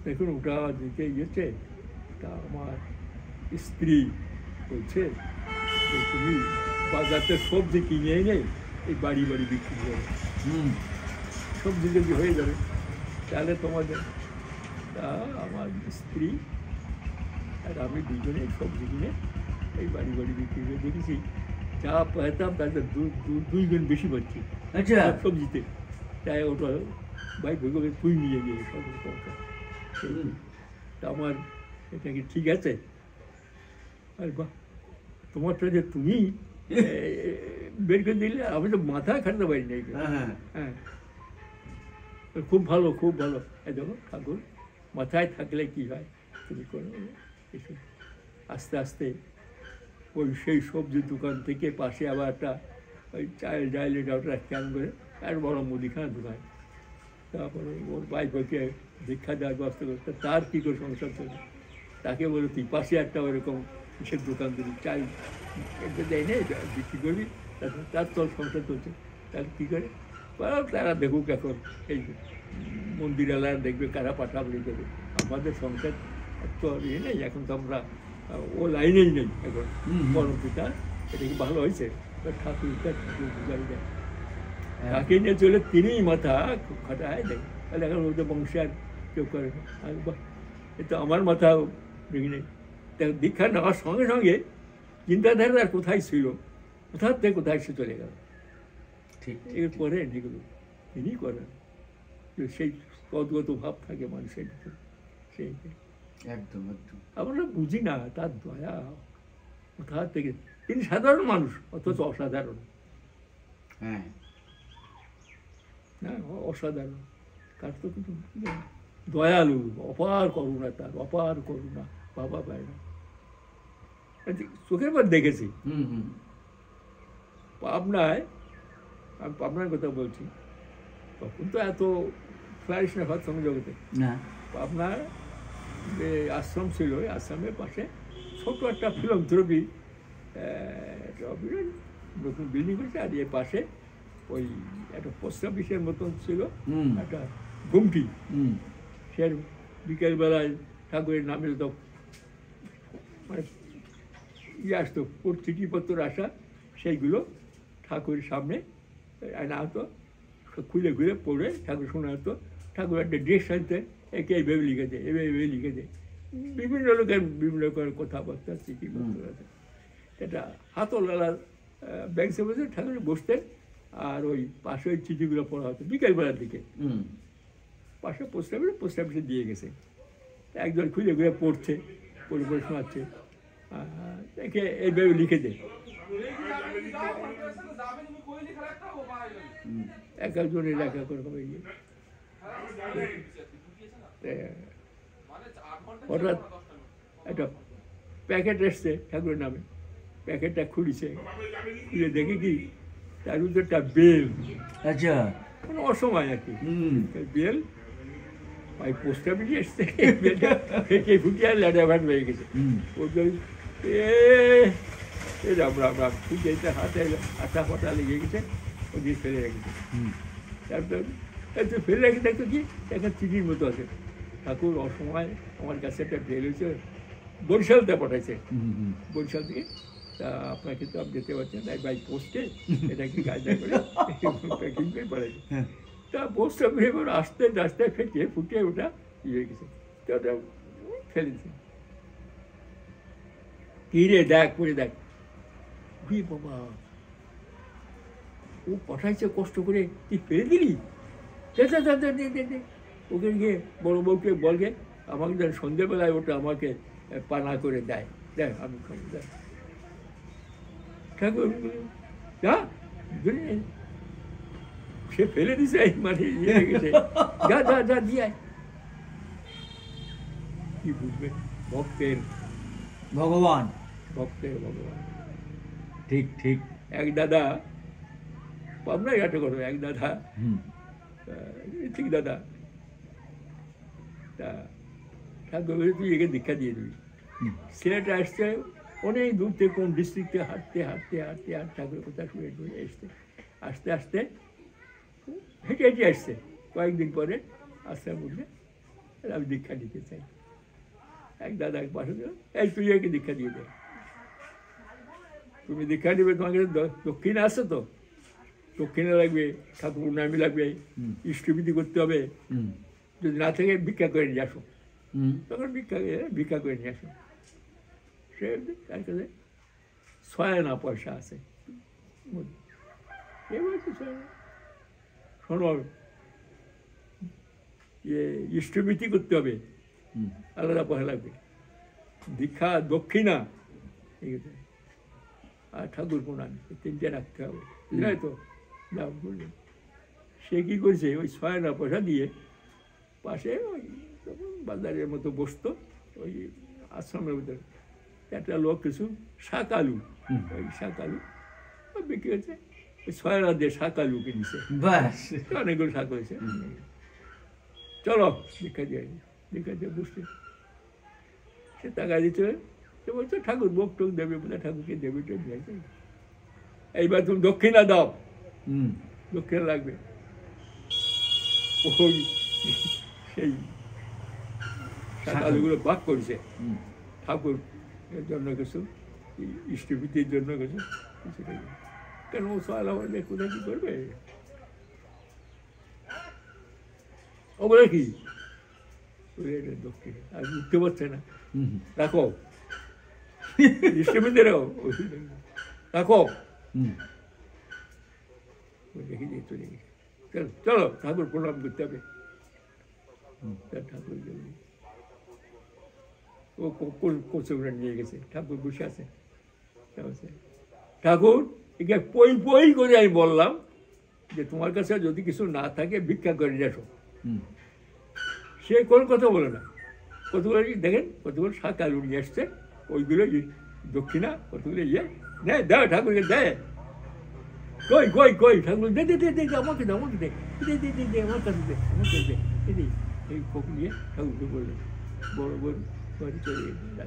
দেখুন ওটা দিতে গেছে, তা আমার স্ত্রী বলছে যে তুমি বাজারতে সবজি কিনে এনে এই বাড়ি বাড়ি বিক্রি করো, সবজি যদি হয়ে যাবে তাহলে তোমাদের। তা আমার স্ত্রী আর আমি দুজনে সবজি কিনে এই বাড়ি বাড়ি বিক্রি করে দেখেছি, যা পেতাম তাদের 2 গুণ বেশি পাচ্ছি। আচ্ছা, সবজিতে তাই ওটা বাইক ভেবে তুই নিয়ে গিয়ে সব তা আমার এটা কি ঠিক আছে? আর বাহ, তোমারটা যে তুমি বের করে দিলে, আমি তো মাথা খাটাতে পারি না। হ্যাঁ, খুব ভালো, খুব ভালো। এই দেখো ঠাকুর মাথায় থাকলে কি হয়, তুমি করো। আস্তে আস্তে ওই সেই সবজি দোকান থেকে পাশে আবার একটা ওই চায়ের ডাইলে ওটা কেন করে আর বড় মুদিখানা দোকান। তারপরে ওর ভাইকে দীক্ষা দেওয়ার ব্যবস্থা করতে, তার কী করে সংসার চলে, তাকে বলে তুই পাশে একটা ওরকম কিসের দোকান দিবি, চাই এটা দেয় না, এটা বিক্রি করবি, তার তোর সংসার চলছে। তাহলে কী করে তারা দেখুক, এখন এই মন্দির এলাকা দেখবে কারা পাঠাবলি দেবে, আমাদের সংসার তো ইয়ে নেই এখন, তো আমরা ও লাইনেই নেই এখন। পরম পিতা এটা কি ভালো হয়েছে, ঠাকুরটা ঠাকুর বুঝাই দেয়, তাকে নিয়ে চলে তিনিই মাথা খাটায় দেয়। তাহলে এখন ওদের বংশে আর কেউ করে না। এ তো আমার মাথাও দেখি নেই। দীক্ষা নেওয়ার সঙ্গে সঙ্গে চিন্তাধারা আর কোথায় ছিল, কোথার থেকে কোথায় সে চলে গেল। ঠিক এর পরে এগুলো তিনি করেন, সেই তদ্গত ভাব থাকে মানুষের ভিতরে, সেই একদম একদম আমরা বুঝি না তার দয়া কোথার থেকে। তিনি সাধারণ মানুষ, অথচ অসাধারণ। হ্যাঁ, হ্যাঁ, অসাধারণ। তার তো কিন্তু দয়ালু, অপার করুণা, তার অপার করুণা বাবা পায় না। চোখের পর দেখেছি পাবনায়, আমি পাবনার কথা বলছি, তখন তো এত ফ্লারিশ না ভাত জগতে না। পাবনার যে আশ্রম ছিল, ওই আশ্রমের পাশে ছোট একটা ফিলন্থ্রপি নতুন বিল্ডিং হয়েছে, আর এর পাশে ওই একটা পোস্ট অফিসের মতন ছিল একটা গুমটি। সে বিকেলবেলায় ঠাকুরের নামে তো মানে ইয়ে আসতো, চিঠিপত্র আসা, সেইগুলো ঠাকুরের সামনে আনা হতো, খুলে খুলে পড়ে ঠাকুর শোনা হতো। ঠাকুর একটা ড্রেস আনতে, একে এইভাবে লিখেছে, এভাবে লিখেছে, বিভিন্ন লোকের বিভিন্ন রকমের কথাবার্তা চিঠিপত্র আছে। এটা হাতলওয়ালা ব্যাংকে বসে ঠাকুর বসতেন, আর ওই পাশে ওই চিঠিগুলো পড়া হতো বিকেলবেলার দিকে। পাশে পোস্ট অফিসে দিয়ে গেছে, একজন খুলে খুলে পড়ছে, পড়ে পড়ে শোনাচ্ছে, একে এইভাবে লিখেছে। এক একজনের লেখা করে ইয়ে। হঠাৎ একটা প্যাকেট এসছে ঠাকুরের নামে, প্যাকেটটা খুলিছে, খুলে দেখে কি তার ভিতরে একটা বেল। আচ্ছা, মানে অসময় আর কি বেল, ওই পোস্ট অফিসে এসছে, বেলটা ফেটে ফুটিয়ে ল্যাডা ভাট হয়ে গেছে। আমরা ফুটে হাতে আটা ফাটা লেগে গেছে, ওদিকে ফেলে রেখেছে। তারপর ফেলে রেখে দেখতো কি একটা চিঠির মতো আছে, ঠাকুর অসময় আমার কাছে একটা বেল হয়েছে, বরিশালতে পাঠাইছে, বরিশাল থেকে, তা আপনাকে তো আপনি যেতে পারছেন না বাই পোস্টে, এটাকে কায়দা করে প্যাকিং করে পাঠাইছে। তা পোস্ট অফিসে এবার আস্তে আস্তে ফেটে ফুটে ওটা ইয়ে হয়ে গেছে, তো ওটা ফেলে দিচ্ছে। কি রে দেখ, করে দেখ, বাবা ও পাঠাইছে কষ্ট করে, তুই ফেলে দিলি? ওকে গিয়ে বড় বউকে বলকে আমাকে যেন সন্ধ্যেবেলায় ওটা আমাকে পানা করে দেয়, দেখ আমি খাবো, দেখ। ঠাকুর যা, সে ফেলে দিছে, মানে ইয়ে হয়ে গেছে, যা যা যা দিয়ে কি বুঝবে ভক্তের ভগবান, ভক্তের ভগবান। ঠিক ঠিক। এক দাদা পাবনায় একটা কথা, এক দাদা ঠিক দাদা, তা ঠাকুর তুই একে দীক্ষা দিয়ে দিবি। ছেলেটা আসছে অনেক দূর থেকে, কোন ডিস্ট্রিক্টে হাঁটতে হাঁটতে হাঁটতে হাঁটতে ঠাকুরের কথা শুনে শুনে এসছে, আস্তে আস্তে হেঁটে হেঁটে আসছে। কয়েকদিন পরে আশ্রম উঠলে আমি দীক্ষা দিতে চাই। এক দাদা এক পাশে দিল, এই তুই একে দীক্ষা দিয়ে দে, তুমি দীক্ষা দিবে, তোমাকে দক্ষিণে আসছে তো, দক্ষিণে লাগবে, ঠাকুর নামে লাগবে, ইষ্টবিধি করতে হবে, যদি না থাকে ভিক্ষা করে নিয়ে আসো। তখন ভিক্ষা করে নিয়ে আসো। সে তার কাছে 6 আনা পয়সা আছে, শোনো ইষ্টবিধি করতে হবে, আলাদা পয়সা লাগবে, দীক্ষা দক্ষিণা ঠিক আছে, আর ঠাকুর প্রণাম, 3টে রাখতে হবে, বুঝলাই তো? যাও বললেন। সে কী করছে, ওই 6 আনা পয়সা দিয়ে পাশে ওই বাজারের মতো বসতো, ওই আশ্রমের ভিতরে একটা লোক কিছু শাক আলু, ওই শাক আলু বিক্রি হচ্ছে, ওই ছয়লা দিয়ে শাঁখা লুকে নিছে, ব্যাস। অনেকগুলো শাঁখ হয়েছে। চলো দীক্ষা দিয়ে বসছে, সে টাকা দিচ্ছে, সে বলছে ঠাকুর ভোগ টোক দেবে বলে ঠাকুরকে দেবে টোক দিয়েছে। এইবার তুমি দক্ষিণা দাও, দক্ষিণা লাগবে। ওই সেই শাঁখাগুলো বাক করেছে ঠাকুর এর জন্য কিছু, ইষ্টভীতির জন্য কিছু, কেন ও সওয়াল আমাদের কোথায় কি করবে? ও বলে কি দক্ষিণে আর উঠতে পারছে না, রাখো ইষ্টভীতিরাও রাখো, রেখে দিয়ে চলে গেছে। চলো চলো ঠাকুর প্রণাম করতে হবে। ঠাকুর ও কোচরা নিয়ে গেছে, ঠাকুর বসে আছে। ঠাকুর একে পই পই করে আমি বললাম যে তোমার কাছে যদি কিছু না থাকে ভিক্ষা করে আসো। সে কোন কথা বলে না, কতগুলো দেখেন কতগুলো শাক আলু নিয়ে আসছে, ওইগুলো দক্ষিণা কতগুলো ইয়ে নেয়, দেয় ঠাকুরকে দেয়। কই কই কই ঠাকুর দে দে দে দে আমাকে দে আমাকে দে দে দে দে দে আমার কাছে দে আমাকে দে এই এই ফোক নিয়ে ঠাকুরকে বললেন বড় বড় বাড়ি চলে গেছে।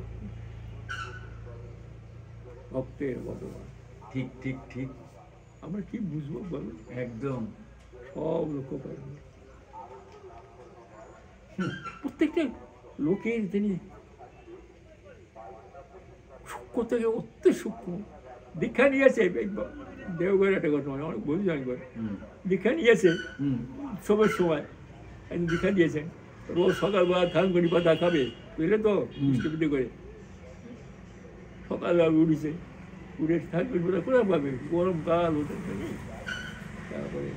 ভক্তের ভগবান। ঠিক ঠিক ঠিক, আমরা কি বুঝবো বলো? একদম সব লোক পারে, প্রত্যেকটা লোকের তিনি সূক্ষ্ম থেকে অত্যন্ত সূক্ষ্ম। দীক্ষা নিয়েছে দেওঘরের একটা ঘটনা, অনেক বলছি অনেকবার। দীক্ষা নিয়েছে সবের সময়, দীক্ষা দিয়েছেন, রোজ সকালবেলা থানকুনি পাতা খাবে, বুঝলে তো, ইষ্টবিধি করে। সকালবেলা উঠেছে, উঠে থানকুনি পাতা কোথায় পাবে, গরমকাল ওঠে। তারপরে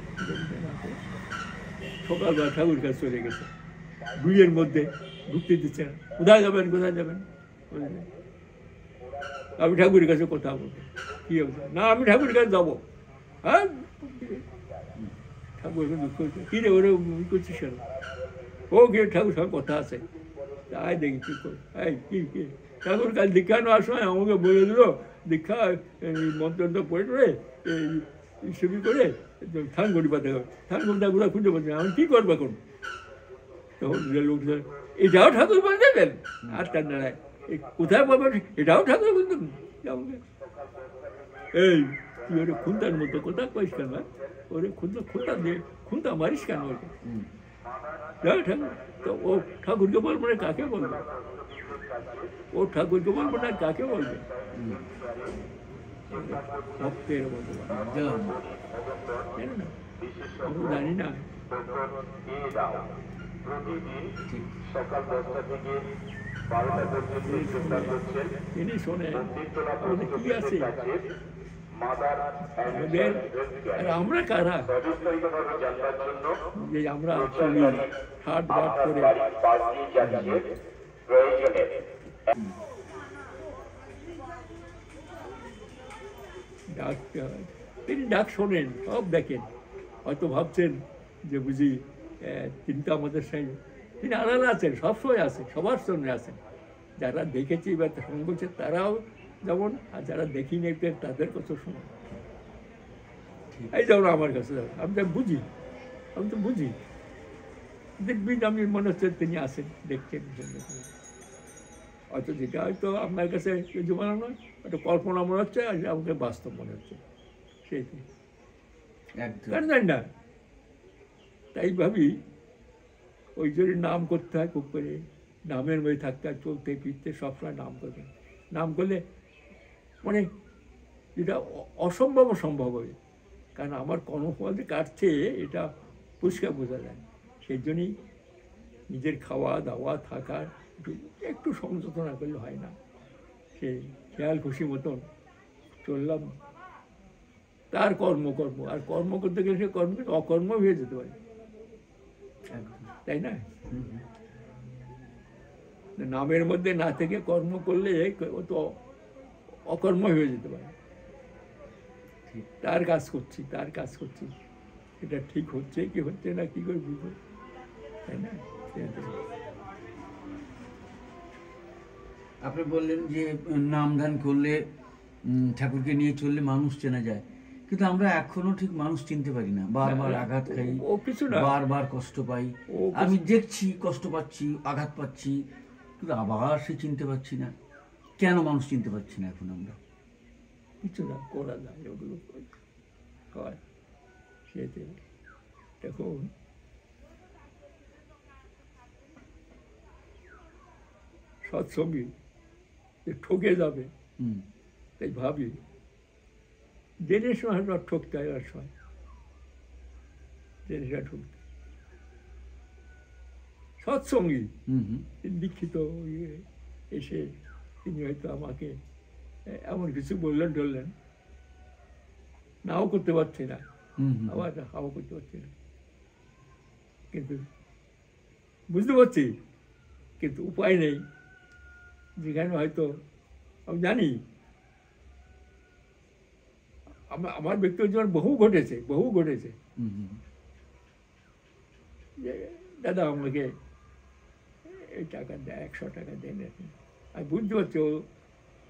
সকালবেলা ঠাকুর কাছে চলে গেছে, দুইয়ের মধ্যে ঢুকতে দিচ্ছে না। কোথায় যাবেন কোথায় যাবেন? আমি ঠাকুরের কাছে কথা বলবো। কি হচ্ছে না, আমি ঠাকুরের কাছে যাবো। হ্যাঁ, ঠাকুর দুঃখ হচ্ছে, কি রে ওরা করছিস কেন? ও গিয়ে ঠাকুর সঙ্গে কথা আছে, তাই দেখি কি কর। এই কি কি ঠাকুর কাল দীক্ষা নেওয়ার সময় আমাকে বলে দিল, দীক্ষা মন্ত্র পড়ে টড়ে ছবি করে থানগুড়ি পাতা হবে, থানগুড়ি গুলা খুঁজে পাচ্ছে না, আমি কী করবো এখন? তখন লোক এটাও ঠাকুর বলে দেবেন, আর তার দাঁড়ায় কোথায় পাবেন, এটাও ঠাকুর বলতেন আমাকে। এই তুই ওরে খুন্তার মতো কোথা কইস কেন? ওরে খুন্তা দিয়ে খুন্তা মারিস কেন? ওকে ঠাকুর তো ও ঠাকুরকে বলবো না, কাকে বলবে? ও ঠাকুরকে বলবো না, কাকে বলবে? ভক্তের মতো আমরা জানি না। তিনি শোনেন আমাদের কি আছে, আর আমরা কারা যে আমরা চলি হাট বাট করে। তিনি ডাক শোনেন, সব দেখেন। হয়তো ভাবছেন যে বুঝি তিনি তো আমাদের সঙ্গে, তিনি আড়ালে আছেন, সবসময় আছেন, সবার সঙ্গে আছেন। যারা দেখেছি বা সঙ্গ করছে তারাও যেমন, আর যারা দেখিনি তাদের কথা শোনো। এই যেমন আমার কাছে আমি তো বুঝি, আমি তো বুঝি, দেখবেন আমি মনে হচ্ছে তিনি আসেন, দেখছেন। হয়তো যেটা হয়তো আপনার কাছে জীবন নয়, একটা কল্পনা মনে হচ্ছে, আর আমাকে বাস্তব মনে হচ্ছে, সেইটি জানি না। তাই ভাবি ওই জন্য নাম করতে হয়, খুব করে নামের মধ্যে থাকতে হয়, চলতে ফিরতে সবসময় নাম করবেন। নাম করলে মানে যেটা অসম্ভব সম্ভব হবে, কারণ আমার কর্মফল যে কাটছে এটা পরিষ্কার বোঝা যায়। সেই জন্যই নিজের খাওয়া দাওয়া থাকার একটু সংযত না করলে হয় না। সেই খেয়াল খুশি মতন চললাম, তার কর্ম আর কর্ম করতে গেলে সে কর্ম অকর্ম হয়ে যেতে পারে, তাই না? নামের মধ্যে না থেকে কর্ম করলে ও তো অকর্ম হয়ে যেতে পারে। তার কাজ করছি, এটা ঠিক হচ্ছে কি হচ্ছে না কি করে বুঝবো, তাই না? আপনি বললেন যে নাম ধ্যান করলে, ঠাকুরকে নিয়ে চললে মানুষ চেনা যায়, কিন্তু আমরা এখনো ঠিক মানুষ চিনতে পারি না, বারবার আঘাত খাই, ও কিছু না, বারবার কষ্ট পাই। আমি দেখছি কষ্ট পাচ্ছি, আঘাত পাচ্ছি, কিন্তু আবার সে চিনতে পারছি না। কেন মানুষ চিনতে পারছি না এখন আমরা? কিছু না করা যায়, ওগুলো হয়। সেতে দেখুন সৎসঙ্গী যে ঠকে যাবে, তাই ভাবি জেনে সময় ঠকতে হয়, আর সময় জেনে ঠকতে। সৎসঙ্গী দীক্ষিত এসে তিনি হয়তো আমাকে এমন কিছু বললেন টললেন, নাও করতে পারছি না, আবার হাও করতে পারছি না, কিন্তু বুঝতে পারছি, কিন্তু উপায় নেই। যেখানে হয়তো আমি জানি আমার ব্যক্তিগত জীবন বহু ঘটেছে যে দাদা আমাকে এই টাকা দেয়, 100 টাকা দেন, আমি বুঝতে পারছি ও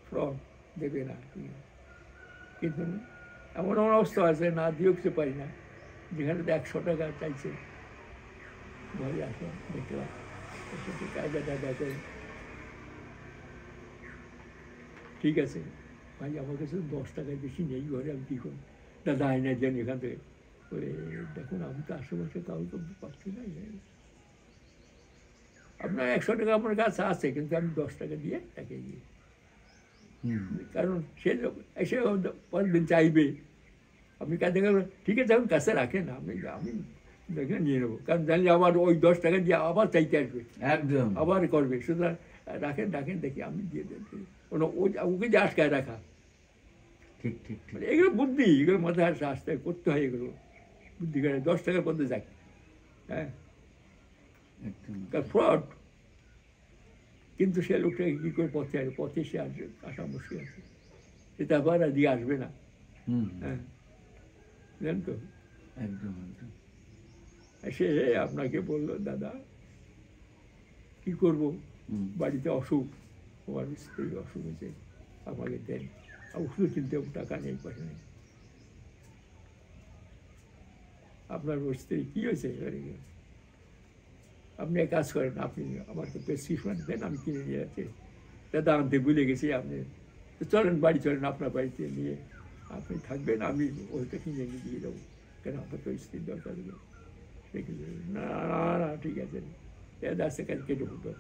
ফ্রড, দেবে না, কিন্তু এমন এমন অবস্থা আছে না দিয়েও কিছু পারি না, যেখানে 100 টাকা চাইছে, ঘরে আসো দেখলাম কায়দা টায়দা করে, ঠিক আছে ভাই আমার কাছে 10 টাকায় বেশি নেই ঘরে, আমি কী করি? দাদা আয়না দেন এখান থেকে, বলে দেখুন আমি তো আশেপাশে কাউ তো পাচ্ছি না, আপনার 100 টাকা আমার কাছে আছে, কিন্তু আমি 10 টাকা দিয়ে তাকে গিয়ে, কারণ সে এসে পরের দিন চাইবে, আপনি কাছে ঠিক আছে এখন কাছে রাখেন, আমি দেখে নিয়ে নেবো, কারণ জানলে আবার ওই 10 টাকা দিয়ে আবার চাইতে আসবে, একদম আবার করবে, সুতরাং রাখেন দেখি আমি দিয়ে দেন, ওকে যে আটকায় রাখা, ঠিক ঠিক মানে এগুলো বুদ্ধি, এগুলো মাথায় আসতে করতে হয়, এগুলো বুদ্ধি করে 10 টাকার পথে যাক, হ্যাঁ ফ্রড। কিন্তু সে লোকটাকে কী করে পথে সে আসবে, আসা মুশকিল আছে, সেটা আবার দিয়ে আসবে না, হ্যাঁ জানেন তো, একদম একদম। সে আপনাকে বললো দাদা কি করবো, বাড়িতে অসুখ, আমার স্ত্রী অসুখ হয়েছে, আমাকে দেন, ওষুধ কিনতে টাকা নেই, পয়সা নেই। আপনার স্ত্রী কী হয়েছে, আপনি এক কাজ করেন, আপনি আমার তো প্রেসক্রিপশন দেন, আমি কিনে নিয়ে যাচ্ছি, দাদা আনতে ভুলে গেছি, আপনি চলেন বাড়ি চলেন, আপনার বাড়িতে নিয়ে আপনি থাকবেন, আমি ওইটা কিনে নিয়ে দিয়ে দেবো, কেন আপনার তো স্ত্রীর দরকার নেই। না না ঠিক আছে, আসতে কাজ কেটে উঠো,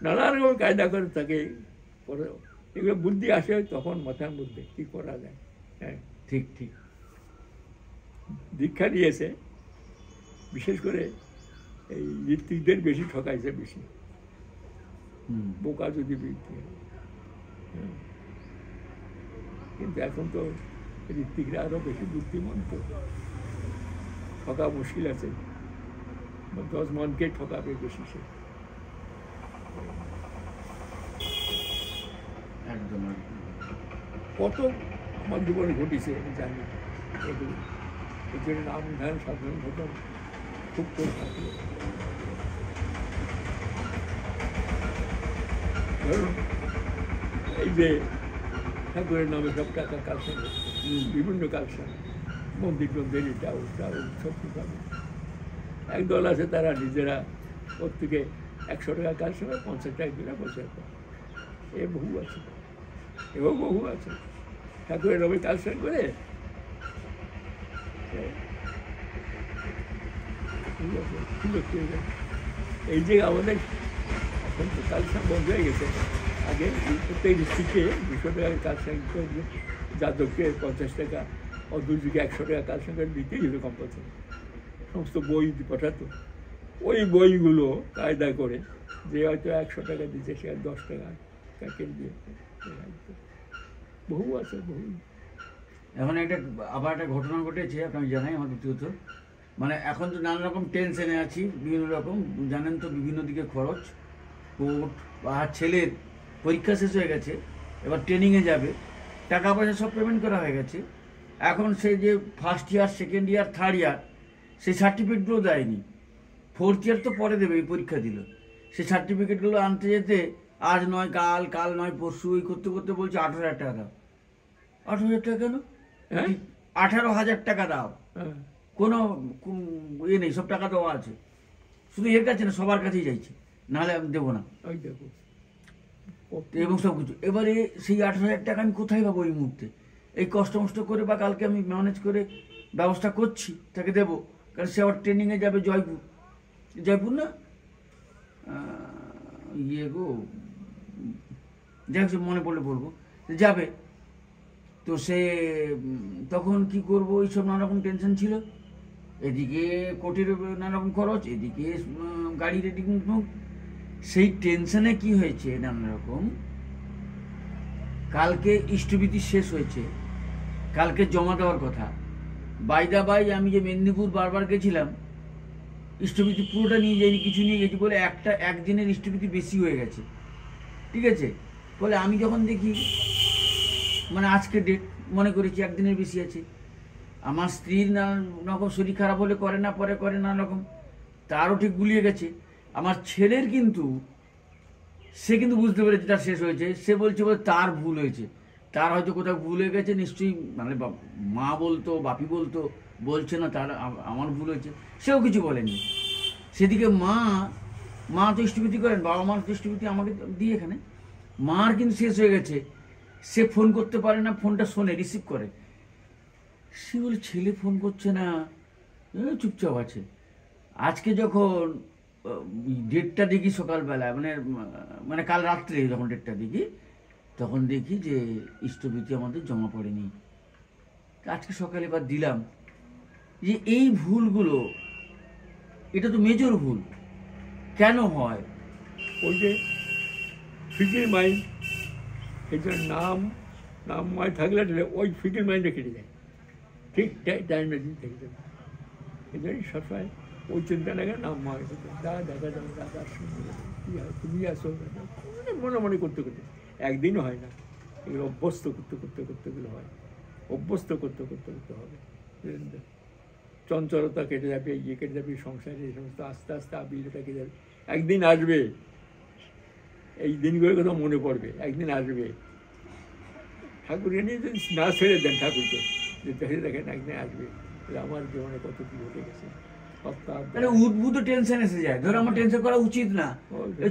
নানান রকম কায়দা করে তাকে পরে এগুলো বুদ্ধি আসে তখন মাথার মধ্যে কী করা যায়। হ্যাঁ ঠিক ঠিক, দীক্ষা নিয়েছে, বিশেষ করে এই ঋত্বিকদের বেশি ঠকাইছে, বেশি বোকা যদি বৃত্তি, কিন্তু এখন তো ঋত্বিকরা আরো বেশি বুদ্ধিমন্ত, ঠকা মুশকিল আছে, 10 মনকে ঠকাবে বেশি সে, একদম কত আমার জীবনে ঘটেছে আমি জানি, এগুলো এই জন্য নাম ধ্যান সাধারণ ঘটন খুব করে থাকলো। ধরুন এই যে ঠাকুরের নামে সব টাকা কালসান, বিভিন্ন কালসান, মন্দির টন্দির, এটা ওটা সব কিছু, একদল আছে তারা নিজেরা ওর থেকে 100 টাকা কালসান, 50 টাকা কিনা 50 টাকা, এ বহু আছে, এও বহু আছে, ঠাকুরের নামে কালসান করে। এই যে আমাদের এখন তো কালসান বন্ধ হয়ে গেছে, আগে প্রত্যেক ডিস্ট্রিক্টে 200 টাকার কালসান, যাদবকে 50 টাকা, অদূরদিকে 100 টাকা কালসান করে দিতেই হতো কম্পালসারি, সমস্ত বই পাঠাতো, ওই বইগুলো কায়দা করে যে হয়তো 100 টাকা দিচ্ছে, সে 10 টাকা কাকে দিয়ে, বহু আছে বহু। এখন আবার একটা ঘটনা ঘটেছে, আপনাকে জানাই আমার ব্যক্তিগত, মানে এখন তো নানা রকম টেনশনে আছি, বিভিন্ন রকম, জানেন তো বিভিন্ন দিকে খরচ, কোর্ট বা ছেলের পরীক্ষা শেষ হয়ে গেছে, এবার ট্রেনিংয়ে যাবে, টাকা পয়সা সব পেমেন্ট করা হয়ে গেছে, এখন সে যে first year, second year, third year, সেই সার্টিফিকেটগুলো দেয়নি, ফোর্থ ইয়ার তো পরে দেবে, এই পরীক্ষা দিল, সেই সার্টিফিকেটগুলো আনতে যেতে আজ নয় কাল, কাল নয় পরশু, ওই করতে করতে বলছে 18,000 টাকা দাও। 18,000 টাকা কেন? হ্যাঁ 18,000 টাকা দাও, হ্যাঁ কোনো ইয়ে নেই, সব টাকা দেওয়া আছে, শুধু এর কাছে না সবার কাছেই চাইছে, নাহলে আমি দেবো না, ওই দেখো এবং সব কিছু। এবারে সেই 18,000 টাকা আমি কোথায় পাবো এই মুহূর্তে? এই কষ্ট মষ্ট করে বা কালকে আমি ম্যানেজ করে ব্যবস্থা করছি তাকে দেবো, কারণ সে আবার ট্রেনিংয়ে যাবে জয়পুর, জয়পুর না ইয়ে গো, যাই হোক মনে পড়লে বলবো, যাবে। তো সে তখন কি করব, এইসব নানা রকম টেনশন ছিল, এদিকে কোর্টের নানা রকম খরচ, এদিকে গাড়ি রেডি, সেই টেনশনে কি হয়েছে নানা রকম। কালকে ইষ্টবিধি শেষ হয়েছে, কালকে জমা দেওয়ার কথা। বাইদা বাই আমি যে মেদিনীপুর বারবার গেছিলাম, ইষ্টবিধি পুরোটা নিয়ে যাইনি, কিছু নিয়ে গেছি বলে একদিনের ইষ্টবিধি বেশি হয়ে গেছে, ঠিক আছে। বলে আমি যখন দেখি মানে আজকে ডেট মনে করেছি একদিনের বেশি আছে, আমার স্ত্রীর নানা রকম শরীর খারাপ হলে করে না, পরে করে নানা রকম, তারও ঠিক গুলিয়ে গেছে। আমার ছেলের কিন্তু সে কিন্তু বুঝতে পেরেছে তার শেষ হয়েছে, সে বলছে বলে তার ভুল হয়েছে, তার হয়তো কোথাও ভুল হয়ে গেছে নিশ্চয়ই, মানে মা বলতো বাপি বলতো, বলছে না তার আমার ভুল হয়েছে, সেও কিছু বলেনি। সেদিকে মা তো ইষ্টবিধি করেন, বাবা মার তো ইষ্টবিধি আমাকে দিয়ে এখানে, মার কিন্তু শেষ হয়ে গেছে, সে ফোন করতে পারে না, ফোনটা শোনে, রিসিভ করে, সে বলে ছেলে ফোন করছে না, চুপচাপ আছে। আজকে যখন ডেটটা দেখি সকালবেলা, মানে কাল রাত্রে যখন ডেটটা দেখি, তখন দেখি যে ইষ্টবিধি আমাদের জমা পড়েনি। আজকে সকালে এবার দিলাম, যে এই ভুলগুলো, এটা তো মেজর ভুল, কেন হয়? ওই যে ফিকির মাইন্ড, এই জন্য নাম মায় থাকলে ওই ফিকির মাইন্ডে কেটে যায়, ঠিক টাইমে দিন থেকে যাবে। এই জন্যই সবসময় ওই চিন্তা লাগে নাম মায় দেখা যাবে, দাদার সঙ্গে কী হয়, তুমি আসো, মনে করতে করতে একদিনও হয় না, এগুলো অভ্যস্ত করতে গেলে হয়, অভ্যস্ত করতে হবে। চঞ্চলতা কেটে যাবে, ইয়ে কেটে যাবে, সংসারে এই সমস্ত আস্তে আস্তে আবিরটা কেটে যাবে, একদিন আসবে, এই দিনগুলোর কথা মনে পড়বে, একদিন আসবে। ঠাকুরকে নিয়ে যদি না ছেড়ে দেন ঠাকুরকে, যে দেখেন একদিন আসবে, আমার জীবনে কত কি ঘটে গেছে, উদ্ভূত টেনশন এসে যায়, ধরো আমার টেনশন করা উচিত না,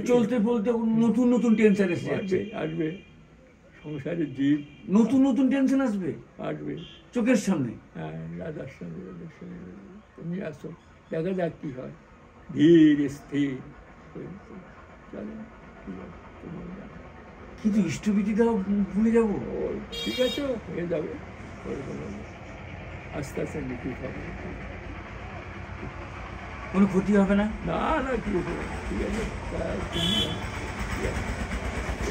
চলতে বলতে নতুন টেনশন এসে যাচ্ছে, আসবে সংসারের জীব, নতুন টেনশন আসবে চোখের সামনে। হ্যাঁ, রাধার সঙ্গে তুমি আসো, দেখা যাক কি হয়, ধীর স্থির কিন্তু ইষ্টবিধি দেওয়া ভুলে যাবো, ঠিক আছে হয়ে যাবে, আস্তে আস্তে নিখুঁত হবে, কোনো ক্ষতি হবে না, না কি হবে, ঠিক আছে,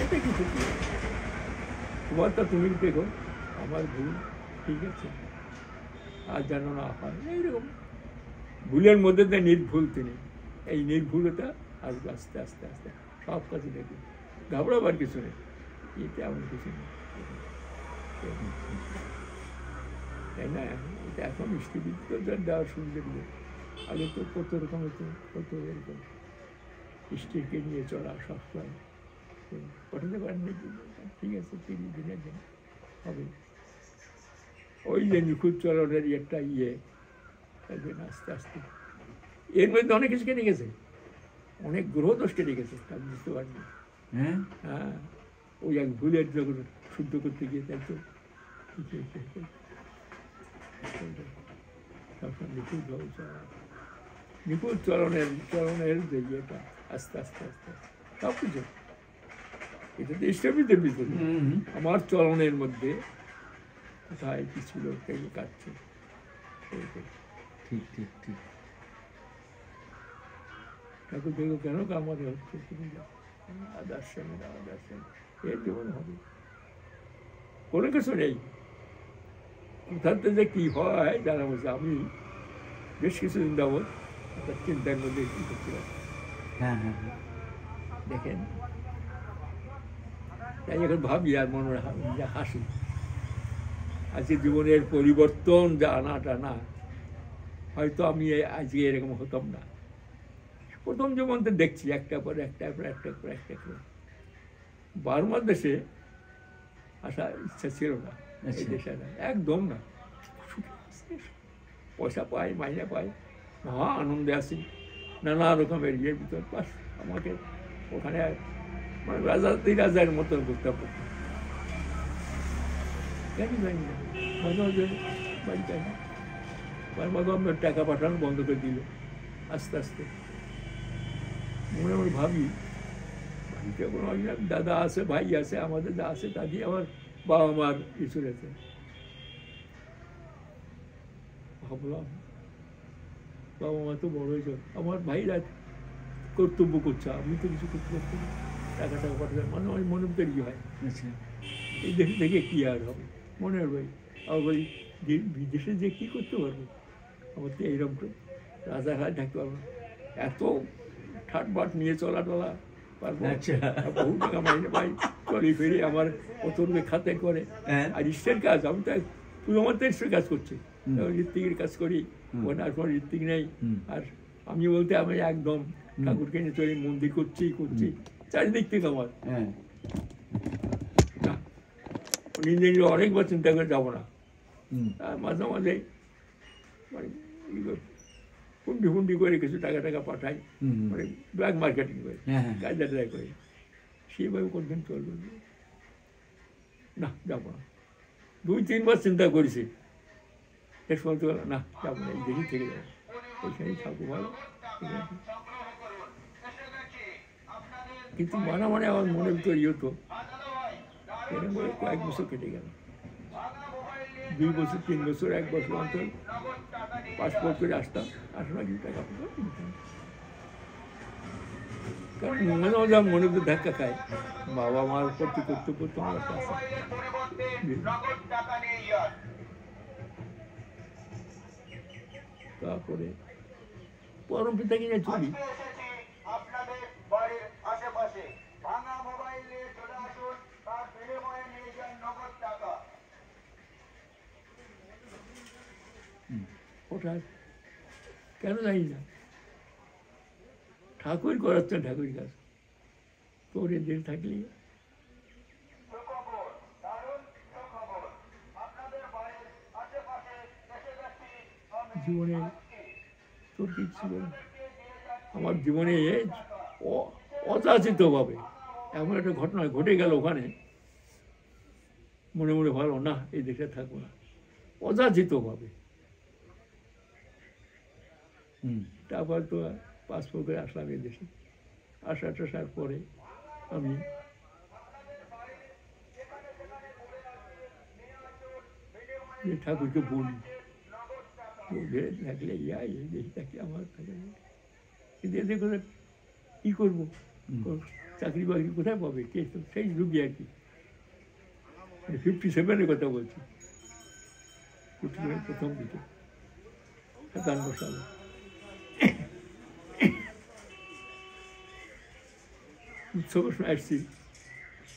এটা কি ক্ষতি হবে, তোমারটা তুমি দেখো, আমার ভুল, ঠিক আছে, আর যেন না হয় এইরকম ভুলের মধ্যে দিয়ে নির্ভুল তিনি, এই নির্ভুলতা আসবে আস্তে আস্তে সব কাছে দেখবে, ঘাবড়াবার কিছু নেই, এটা এমন কিছু নেই, তাই না? এটা এখন ইষ্টবিধি দেওয়ার সুবিধা দিলে, আগে তো কত রকম হতো, কত এরকম স্ত্রীকে নিয়ে চলা সবসময় পাঠাতে পারেন, ঠিক আছে 30 দিনের দিন হবে, ওই যে নিখুঁত চলনের একটা আস্তে আস্তে এর মধ্যে অনেক কিছু কেটে গেছে, অনেক গ্রহ দোষ কেটে গেছে, আমি বুঝতে পারিনি। হ্যাঁ, ওই এক ভুলের যখন শুদ্ধ করতে গিয়ে তাই তো নিখুঁত চলনের যে ইয়েটা আস্তে আস্তে সব কিছু, এটা তো ইষ্টবিদের ভিতরে, আমার চলনের মধ্যে কোথায় কি ছিল সেগুলো কাটছে, ঠিক ঠাকুর দেখো কেন কামারে হচ্ছে, আদর্শন এর জীবন হবে, কোনো কিছু নেই, কোথাতে যে কি হয় জানা বলছে। আমি বেশ কিছুদিন যাবৎ একটা চিন্তার মধ্যে কি করছিলাম, দেখেন তাই এখন ভাবি আর মনে হাসি, আজকে জীবনের পরিবর্তন যা আনা টানা, হয়তো আমি আজকে এরকম হতাম না, প্রথম জীবন তো দেখছি একটা পর একটা করে, বার্মার দেশে আসার ইচ্ছা ছিল না, এই দেশে একদম না, পয়সা পাই, মাইনে পাই, মহা আনন্দে আসি, নানা রকমের ইয়ের ভিতর। বাস আমাকে ওখানে মানে রাজার মতন করতে হবে। কেন জানি না, মাঝে মাঝে বাড়ি পাই না, গভর্নমেন্ট টাকা পাঠানো বন্ধ করে দিল আস্তে আস্তে। মনে মনে ভাবি বাড়িতে কোনো দাদা আছে, ভাই আছে, আমাদের যা আছে তা দিয়ে আমার বাবা মার ই চলেছে। ভাবলাম বাবা মা তো বড় হয়েছে, আমার ভাইরা কর্তব্য করছে, আমি তো কিছু করতে পারছি না, টাকা পাঠাতে মানে আমার মনে তৈরি হয়। এই দেশে থেকে কী আর হবে মনের ভাই। আবার বলি বিদেশে যে কী করতে পারবো, আমার তো এইরকম তো রাজাঘাট থাকতে পারবো না, এত ঠাটবাট নিয়ে চলা টলা পারবো। বহু টাকা মাইনে পাই, চলি ফিরে আমার কত রূপে খাতে করে। আর ইষ্টের কাজ আমি তো পুরো আমার তো ইষ্টের কাজ করছি, ঋত্বিকের কাজ করি, ওনার কোনো ঋত্বিক নেই। আর আমি বলতে আমি একদম ঠাকুরকে নিয়ে চলি, মন্দির করছি চারিদিক থেকে আমার। নিজে নিজে অনেকবার চিন্তা করে যাবো না, আর মাঝে মাঝে মানে ফুন্ডি করে কিছু টাকা পাঠাই, মানে ব্ল্যাক মার্কেটিং করে, কাজটা করে, সেইভাবে কোনদিন চলবে না, যাবো না। 2-3 বার চিন্তা করেছি, এর সময় তো না যাবো না, এই দেখি থেকে যাবো, ওইখানেই থাকবো ভালো, ঠিক আছে। কিন্তু মানে আমার মনের ভিতর ইয়ে তো এরকম করে কয়েক বছর কেটে গেল, 2 বছর 3 বছর 1 বছর অন্তর পাসপোর্ট করে আসতাম, আসলে কিছু টাকা পেতাম। কারণ মাঝে মাঝে আমার মনে ভিতর ধাক্কা খায়, বাবা মার প্রতি কর্তব্য তো আমার কাছে। তারপরে পরম পিতাকে নিয়ে চলি। হঠাৎ কেন জানি না ঠাকুর করাচ্ছেন, ঠাকুর কাজ তোর এদের থাকলে জীবনে তোর কিছু ছিল না। আমার জীবনে অযাচিত ভাবে এমন একটা ঘটনা ঘটে গেল ওখানে, মনে মনে ভালো না এই দেশে থাকবো না, অযাচিত ভাবে। তারপর তো পাসপোর্ট করে আসলাম এই দেশে। আসার পরে আমি ঠাকুরকে বলি, থাকলে এই দেশে থাকলে আমার থাকে, কিন্তু এদের কোথায় কী করবো, চাকরি বাকরি কোথায় পাবে, কে তো সেই যুগে আর কি, 57-এর কথা বলছি, প্রথম দিকে 57 সালে। উৎসবের সময় আসছি,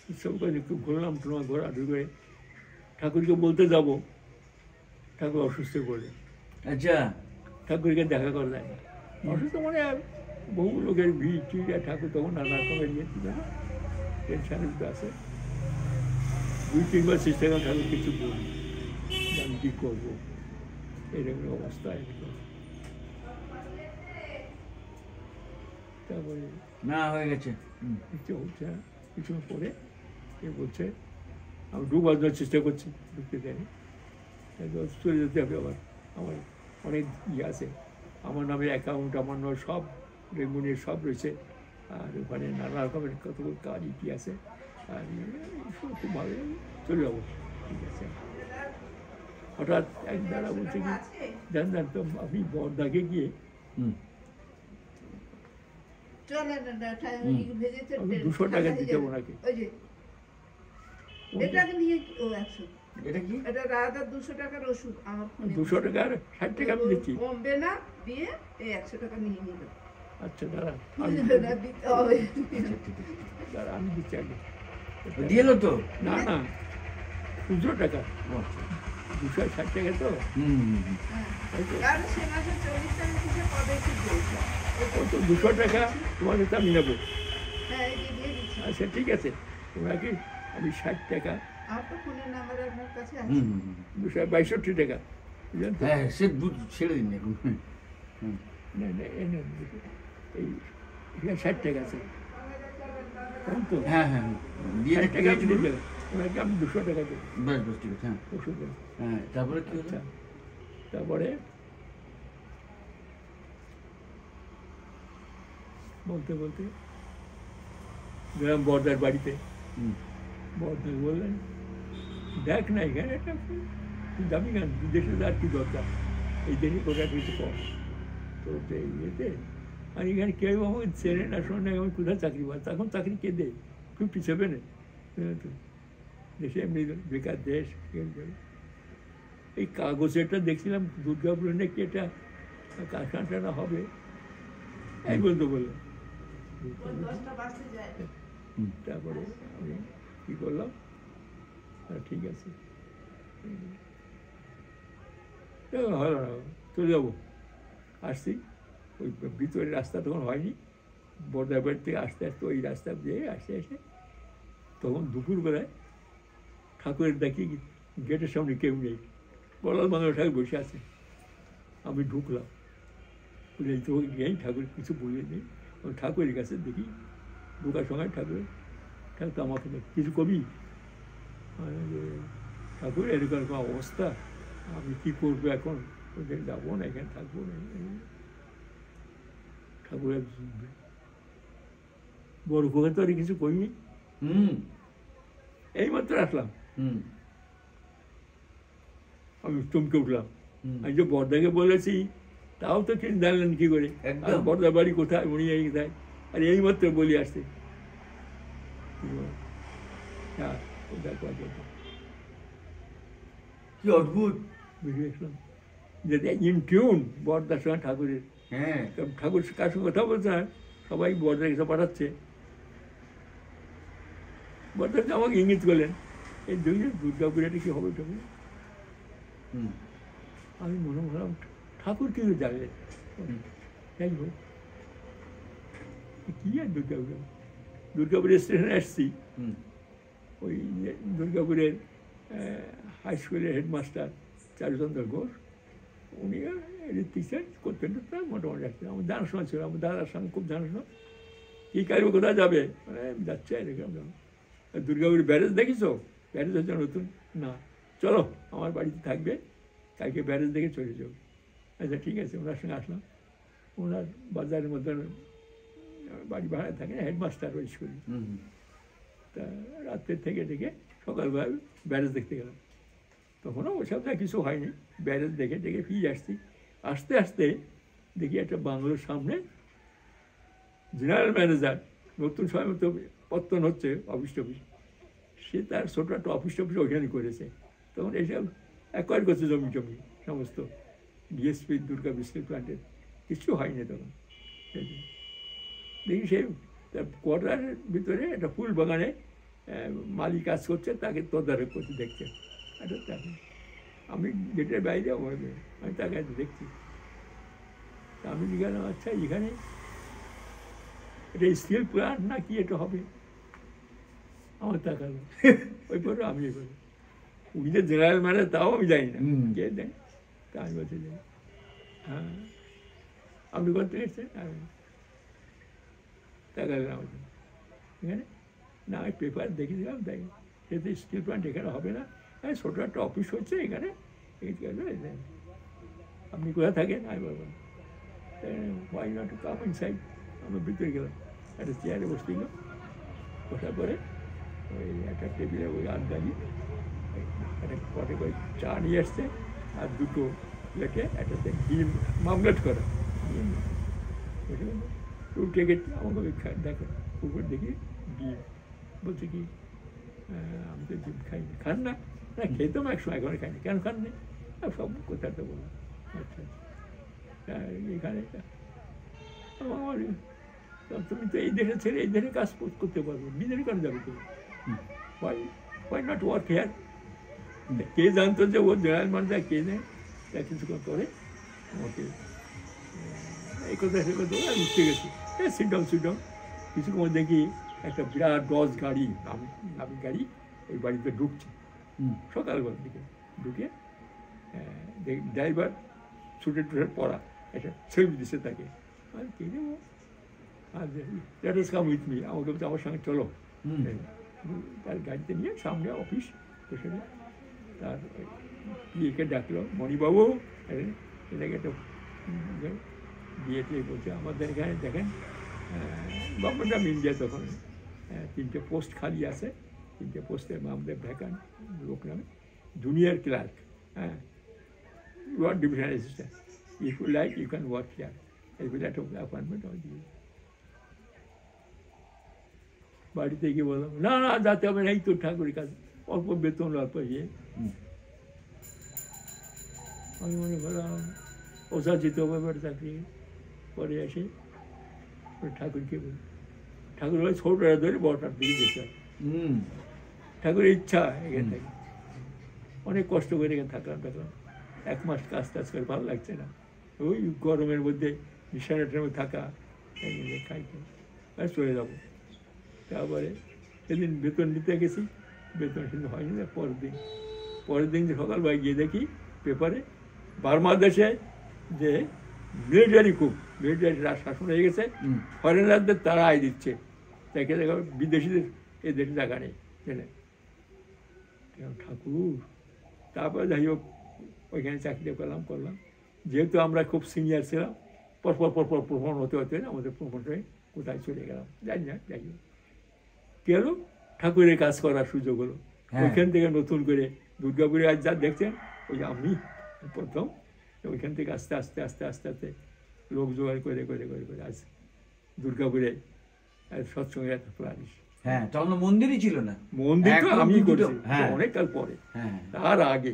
উৎসব করে একটু ঘুরলাম, তোমার ঘোরাঘুরি করে ঠাকুরকে বলতে যাব, ঠাকুর অসুস্থ পড়ে। আচ্ছা, ঠাকুরকে দেখা করা যায় না, অসুস্থ মানে বহু লোকের ভিড় ঠিক আছে, ঠাকুর তখন নানা রকমের ইয়ে ছিল, টেনশনের ভিতরে আছে। 2-3 বার চেষ্টা করে ঠাকুর কিছু বলি, আমি কী করবো এরকম অবস্থায়। তারপরে না হয়ে গেছে, কিছু হচ্ছে না, কিছু পরে এ বলছে আমি ঢুকবার জন্য চেষ্টা করছি, ঢুকতে দেয়নি, চলে যেতে হবে। আবার আমার অনেক ইয়ে আছে, আমার নামে অ্যাকাউন্ট, আমার নামে সব রেমুনির সব রয়েছে, আর ওখানে নানা রকমের কতগুলো কাজ ইতি আছে, আর খুব ভালো চলে যাবো, ঠিক আছে। হঠাৎ এক দাদা বলছে কি জান তো আপনি বর্দাকে গিয়ে 200 টাকা দিতে ওনাকে। এটা নিয়ে ও 100, এটা কি? এটা রাধা 200 টাকার ওষুধ, আমার 200 টাকা আর 60 টাকা আমি দিচ্ছি, কমবে না, দিয়ে এই 100 টাকা নিয়ে নিল। আচ্ছা দাঁড়া দিতে হবে, দাঁড়া আমি দিচ্ছি আগে। দিয়ে তো না 200 টাকা, 260 টাকা তো। কারণ সে মাসে 40 টাকা থেকে কবে কি দিয়েছে, ও তো 200 টাকা তোমার কাছে আমি নেবো। হ্যাঁ এই দিয়ে দিচ্ছি। আচ্ছা ঠিক আছে, তোমাকে আমি 60 টাকা, আমার তো ফোনের নাম্বার আপনার কাছে আছে। 262 টাকা বুঝলেন তো? হ্যাঁ, সে দুধ ছেড়ে দিন এখন। হুম। না না এই নেন, এই এখানে 60 টাকা আছে তখন তো হ্যাঁ হ্যাঁ, দিয়ে 60 দেখতে টাকা গেছি বলুন। ওনাকে আমি 200 টাকা দেবো বেশ বেশ, ঠিক আছে। হ্যাঁ ওষুধ দেবো। হ্যাঁ, তারপরে কি হলো? আচ্ছা, তারপরে বলতে বলতে গেলাম বর্দার বাড়িতে। হুম। বর্দা বললেন, দেখ না এখানে একটা তুই যাবি কেন, বিদেশে আর কি দরকার, এই দেশে কোথায় কিছু কম তো ইয়েতে। আর এখানে কেউ আমাকে চেনে না, শোনে না, আমি কোথায় চাকরি পাই, তখন চাকরি কে দেয়, 57-এ তো দেশে এমনি বেকার দেশ। এই কাগজেরটা দেখছিলাম দুর্গাপুরে নাকি এটা কারখানাটা হবে, এই বলতে বললাম। তারপরে আমি কী করলাম, ঠিক আছে হলো না, চলে যাবো। আসছি, ওই ভিতরের রাস্তা তখন হয়নি, বর্দার বাড়ি থেকে আস্তে আস্তে ওই রাস্তা দিয়ে আসতে আসে তখন দুপুরবেলায় ঠাকুরের দেখি গেটের সামনে কেউ নেই, বলাল বাংলা ঠাকুর বসে আছে। আমি ঢুকলাম, বলে তো নেই, ঠাকুর কিছু বলে নেই। ঠাকুরের কাছে দেখি ঢোকার সময় ঠাকুর তো আমাকে কিছু কবি, ঠাকুর এরকম এরকম অবস্থা, আমি কী করবো এখন, ওদের যাবো না, এখানে থাকবো না। ঠাকুরের বড় করে তো আর কিছু করিনি। এইমাত্র আসলাম, আমি চমকে উঠলাম। আমি যে বর্দাকে বলেছি তাও তো তিনি জানলেন কি করে, বর্দার বাড়ি কোথায়, উনি এই কোথায়, আর এইমাত্র বলি আসছে। হ্যাঁ, কি অদ্ভুত, বুঝে আসলাম যে ইন টিউন বর্দার সঙ্গে ঠাকুরের। হ্যাঁ, ঠাকুর কার সঙ্গে কথা বলছে না, সবাই বর্দার কাছে পাঠাচ্ছে। বর্দাকে আমাকে ইঙ্গিত করলেন, এই দুর্গাপুরে কি হবে ঠাকুর। আমি মনে করলাম ঠাকুর কি জানলেন, যাই হোক কি আর দুর্গাপুরে। দুর্গাপুরের স্টেশনে আসছি, ওই দুর্গাপুরের হাই স্কুলের হেডমাস্টার চারুচন্দ্র ঘোষ, উনি টিচার করতেন, তার মোটামুটি আসতেন। আমার জানাশোনা ছিল, আমার দাদার সঙ্গে খুব জানাশোনা। কী কারবে কোথায় যাবে, মানে যাচ্ছে এরকম। দুর্গাপুরের ব্যারেজ দেখিস, ব্যারেজ হচ্ছে নতুন, না চলো আমার বাড়িতে থাকবে, কালকে ব্যারেজ দেখে চলে যাবো। আচ্ছা ঠিক আছে, ওনার সঙ্গে আসলাম। ওনার বাজারের মধ্যে বাড়ি ভাড়ায় থাকে, হেডমাস্টার ওই স্কুলে। তা রাত্রে থেকে ডেকে সকালবেলা ব্যারেজ দেখতে গেলাম। তখনও ওসব যা কিছু হয়নি, ব্যারেজ দেখে ডেকে ফিরে আসছি। আস্তে আস্তে দেখি একটা বাংলোর সামনে জেনারেল ম্যানেজার, নতুন সময় মতো পত্তন হচ্ছে অফিস টফিস, সে তার ছোটো একটা অফিস টফিস ওইখানে করেছে। তখন এইসব অ্যাকোয়ার করছে জমি টমি সমস্ত, ডিএসপি দুর্গা বিস্কুট প্লান্টের কিছু হয়নি তখন। দেখি সে কোয়ার্টারের ভিতরে একটা ফুল বাগানে মালি কাজ করছে, তাকে তদারক করতে দেখছে। আচ্ছা তাকে আমি গেটের বাইরে আমি তাকে দেখছি। তা আমি গেলাম, আচ্ছা এখানে এটা স্টিল প্লান্ট না কি এটা হবে, আমার তাকালো। ওই পরে আমি বলি উনি যে জেনারেল ম্যানেজার তাও আমি জানি না, কে দেন। তা আমি বলছি যে হ্যাঁ আপনি করতে এসছেন, তাকালেন আমাকে এখানে না, আমি পেপার দেখে দিলাম, তাই যেহেতু স্টিল প্লান্ট এখানে হবে না, ছোটো একটা অফিস হচ্ছে এখানে, আপনি কোথায় থাকেন, আমি বললাম why not to come inside. আমরা ভিতরে গেলাম, একটা চেয়ারে বসতে গেলাম, বসার পরে ওই একটা টেবিলে ওই আড্ডালি একটা পটে করে চা নিয়ে আসছে, আর দুটো প্লেটে একটাতে ডিম মামলেট করা ডিম উঠে গেছে। আমাকে দেখো উপর দেখি ডিম, বলছে কি আমি তো ডিম খাইনি। খান না? না খেতাম একসময়, এখন খাইনি। কেন খান নি? সব কোথাটা বললাম। আচ্ছা এখানে আমার তুমি তো এই দেশে ছেড়ে এই দেশে কাজ করতে পারবো, বিদেশে কেন যাবে তুমি? Why not work here? কে জানতো যে ও জেনারেল ম্যানেজার, কে নেয় তা কিছুক্ষণ করে আমাকে এই কথা সে কথা আর উঠতে গেছি। সিডম কিছুক্ষণ দেখি একটা বিরাট গজ গাড়ি, আমি গাড়ি এই বাড়িতে ঢুকছে সকালবেলার দিকে। ঢুকে ড্রাইভার ছুটে টুটে পড়া একটা ছবি দিচ্ছে তাকে, আর কি দেবো, আর let us come with me, আমাকে বলছে আমার সঙ্গে চলো। তার গাড়িতে নিয়ে সামনে অফিস স্টেশনে তার বিয়েকে ডাকলো, মণিবাবু এটাকে একটা বিয়েতে বলছে আমাদের এখানে দেখেন গভর্নমেন্ট অফ ইন্ডিয়া তখন 3টে পোস্ট খালি আছে, 3টে পোস্টের আমাদের ভ্যাকান্ট লোক নামে, জুনিয়র ক্লার্ক, হ্যাঁ, ward division assistant, if you like you can work here, এই লেটার অফ অ্যাপয়েন্টমেন্ট অল দিয়ে বাড়িতে গিয়ে বললাম না না যাতে হবে না, এই তো ঠাকুরের কাছে অল্প বেতন অল্প ইয়ে। আমি মনে করলাম ওষা যেতে হবে এবার চাকরি, পরে এসে ঠাকুরকে বলি, ঠাকুর বলে ছোটরা ধরে বড়টার দিকে যেতে হয়, ঠাকুরের ইচ্ছা এখানে থাকি। অনেক কষ্ট করে এখানে থাকলাম 1 মাস কাজ টাজ করে ভালো লাগছে না, ওই গরমের মধ্যে বিছানাটার মধ্যে থাকা, খাইতে আর চলে যাবো। তারপরে সেদিন বেতন নিতে গেছি, বেতন সেদিন হয়নি না, পরের দিন সকালবেলা গিয়ে দেখি পেপারে বাংলাদেশে যে মিলিটারি কুপ, মিলিটারি শাসন হয়ে গেছে, ফরেনারদের তারা আয় দিচ্ছে, দেখে দেখো বিদেশিদের এই দেশে টাকা নেই, জেনে ঠাকুর। তারপরে যাই হোক ওইখানে চাকরিটা করলাম, যেহেতু আমরা খুব সিনিয়র ছিলাম, পরপর প্রমোশন হতে হতে আমাদের প্রমোশন হয়ে কোথায় চলে গেলাম জানি না, যাই হোক কি হলো, ঠাকুরের কাজ করার সুযোগ হলো। ওইখান থেকে নতুন করে দুর্গাপুরে আজ যা দেখছেন, ওই আমি প্রথম ওইখান থেকে আস্তে আস্তে আস্তে আস্তে আস্তে লোক জোগাড় করে করে করে করে আজ দুর্গাপুরে সৎসঙ্গে এত প্রাণী। হ্যাঁ, তখন মন্দিরই ছিল না, মন্দির তো আমি করছি অনেককাল পরে, তার আগে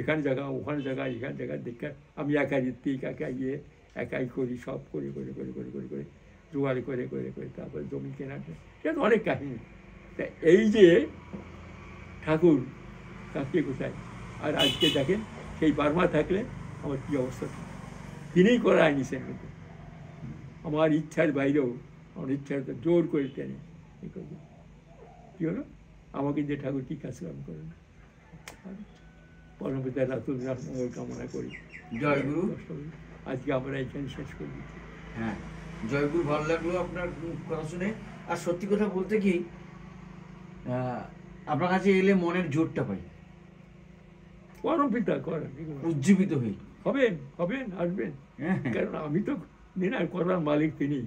এখানে জায়গা ওখানে জায়গা এখানে জায়গা দেখে আমি একা ঋত্বিক একা গিয়ে একাই করি, সব করে করে করে করে করে করে জোগাড় করে করে করে তারপরে জমি কেনা, সে তো অনেক কাহিনী। তা এই যে ঠাকুর কাকে কোথায়, আর আজকে দেখেন সেই বার্মা থাকলে আমার কী অবস্থা, তিনিই করায় নিছেন, কিন্তু আমার ইচ্ছার বাইরেও আমার ইচ্ছার তো জোর করে টেনে কী হলো, আমাকে যে ঠাকুর কী কাজ কাম করেন, পরম পিতার রাতুল মঙ্গল কামনা করি। জয়গুরু। আজকে আমরা এখানে শেষ করে দিচ্ছি। হ্যাঁ, জয়গুরু, ভালো লাগলো আপনার কথা শুনে। আর সত্যি কথা বলতে কি, আপনার কাছে এলে মনের জোরটা পাই, পরম পিতা করেন, উজ্জীবিত হই, হবেন হবেন আসবেন, কারণ আমি তো নির্ণয় করার মালিক তিনি।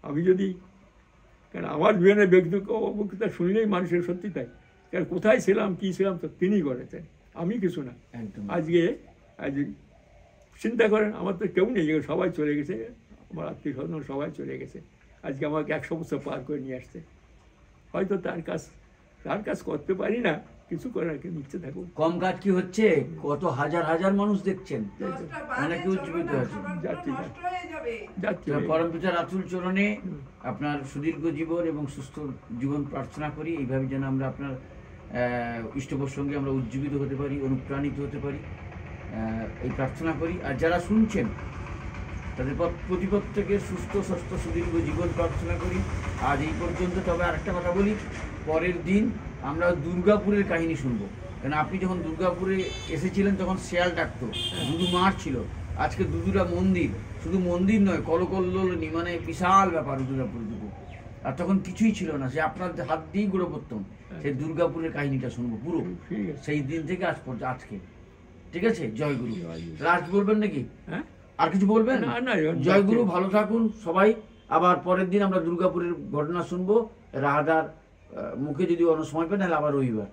আমি যদি, কারণ আমার জীবনের ব্যক্তিগত অভিজ্ঞতা শুনলেই মানুষের সত্যি তাই, কারণ কোথায় ছিলাম কী ছিলাম তো তিনি করেছেন, আমি কিছু না। আজকে আজ চিন্তা করেন, আমার তো কেউ নেই, সবাই চলে গেছে, আমার আত্মীয় স্বজন সবাই চলে গেছে, আজকে আমাকে 100 বছর পার করে নিয়ে আসছে। হয়তো তার কাজ করতে পারি না, কিছু করার নিচ্ছে থাকুন। কম কাজ কি হচ্ছে, কত হাজার হাজার মানুষ দেখছেন, অনেকে উজ্জীবিত আছে। পরম পিতার আতুল চরণে আপনার সুদীর্ঘ জীবন এবং সুস্থ জীবন প্রার্থনা করি, এইভাবে যেন আমরা আপনার ইষ্ট প্রসঙ্গে আমরা উজ্জীবিত হতে পারি, অনুপ্রাণিত হতে পারি, এই প্রার্থনা করি। আর যারা শুনছেন তাদের প্রত্যেকের সুস্থ স্বাস্থ্য সুদীর্ঘ জীবন প্রার্থনা করি। আজ এই পর্যন্ত। তবে আরেকটা কথা বলি, পরের দিন আমরা দুর্গাপুরের কাহিনী শুনবো, কারণ আপনি যখন দুর্গাপুরে এসেছিলেন তখন শেয়াল ডাকতো, দুদু মাঠ ছিল, আজকে দুদুরা মন্দির, শুধু মন্দির নয়, কলকল্লোলিনী, মানে বিশাল ব্যাপার দুর্গাপুর দুটো। আর তখন কিছুই ছিল না, সে আপনার হাত দিয়েই গড়ে পড়তাম। সেই দুর্গাপুরের কাহিনীটা শুনবো পুরো, সেই দিন থেকে আজ পর্যন্ত আজকে। ঠিক আছে, জয়গুরু। লাস্ট বলবেন নাকি, আর কিছু বলবেন? জয়গুরু, ভালো থাকুন সবাই। আবার পরের দিন আমরা দুর্গাপুরের ঘটনা শুনবো, রাহাদার মুখে যদি অন্য সময় পাই, নাহলে আবার রবিবার।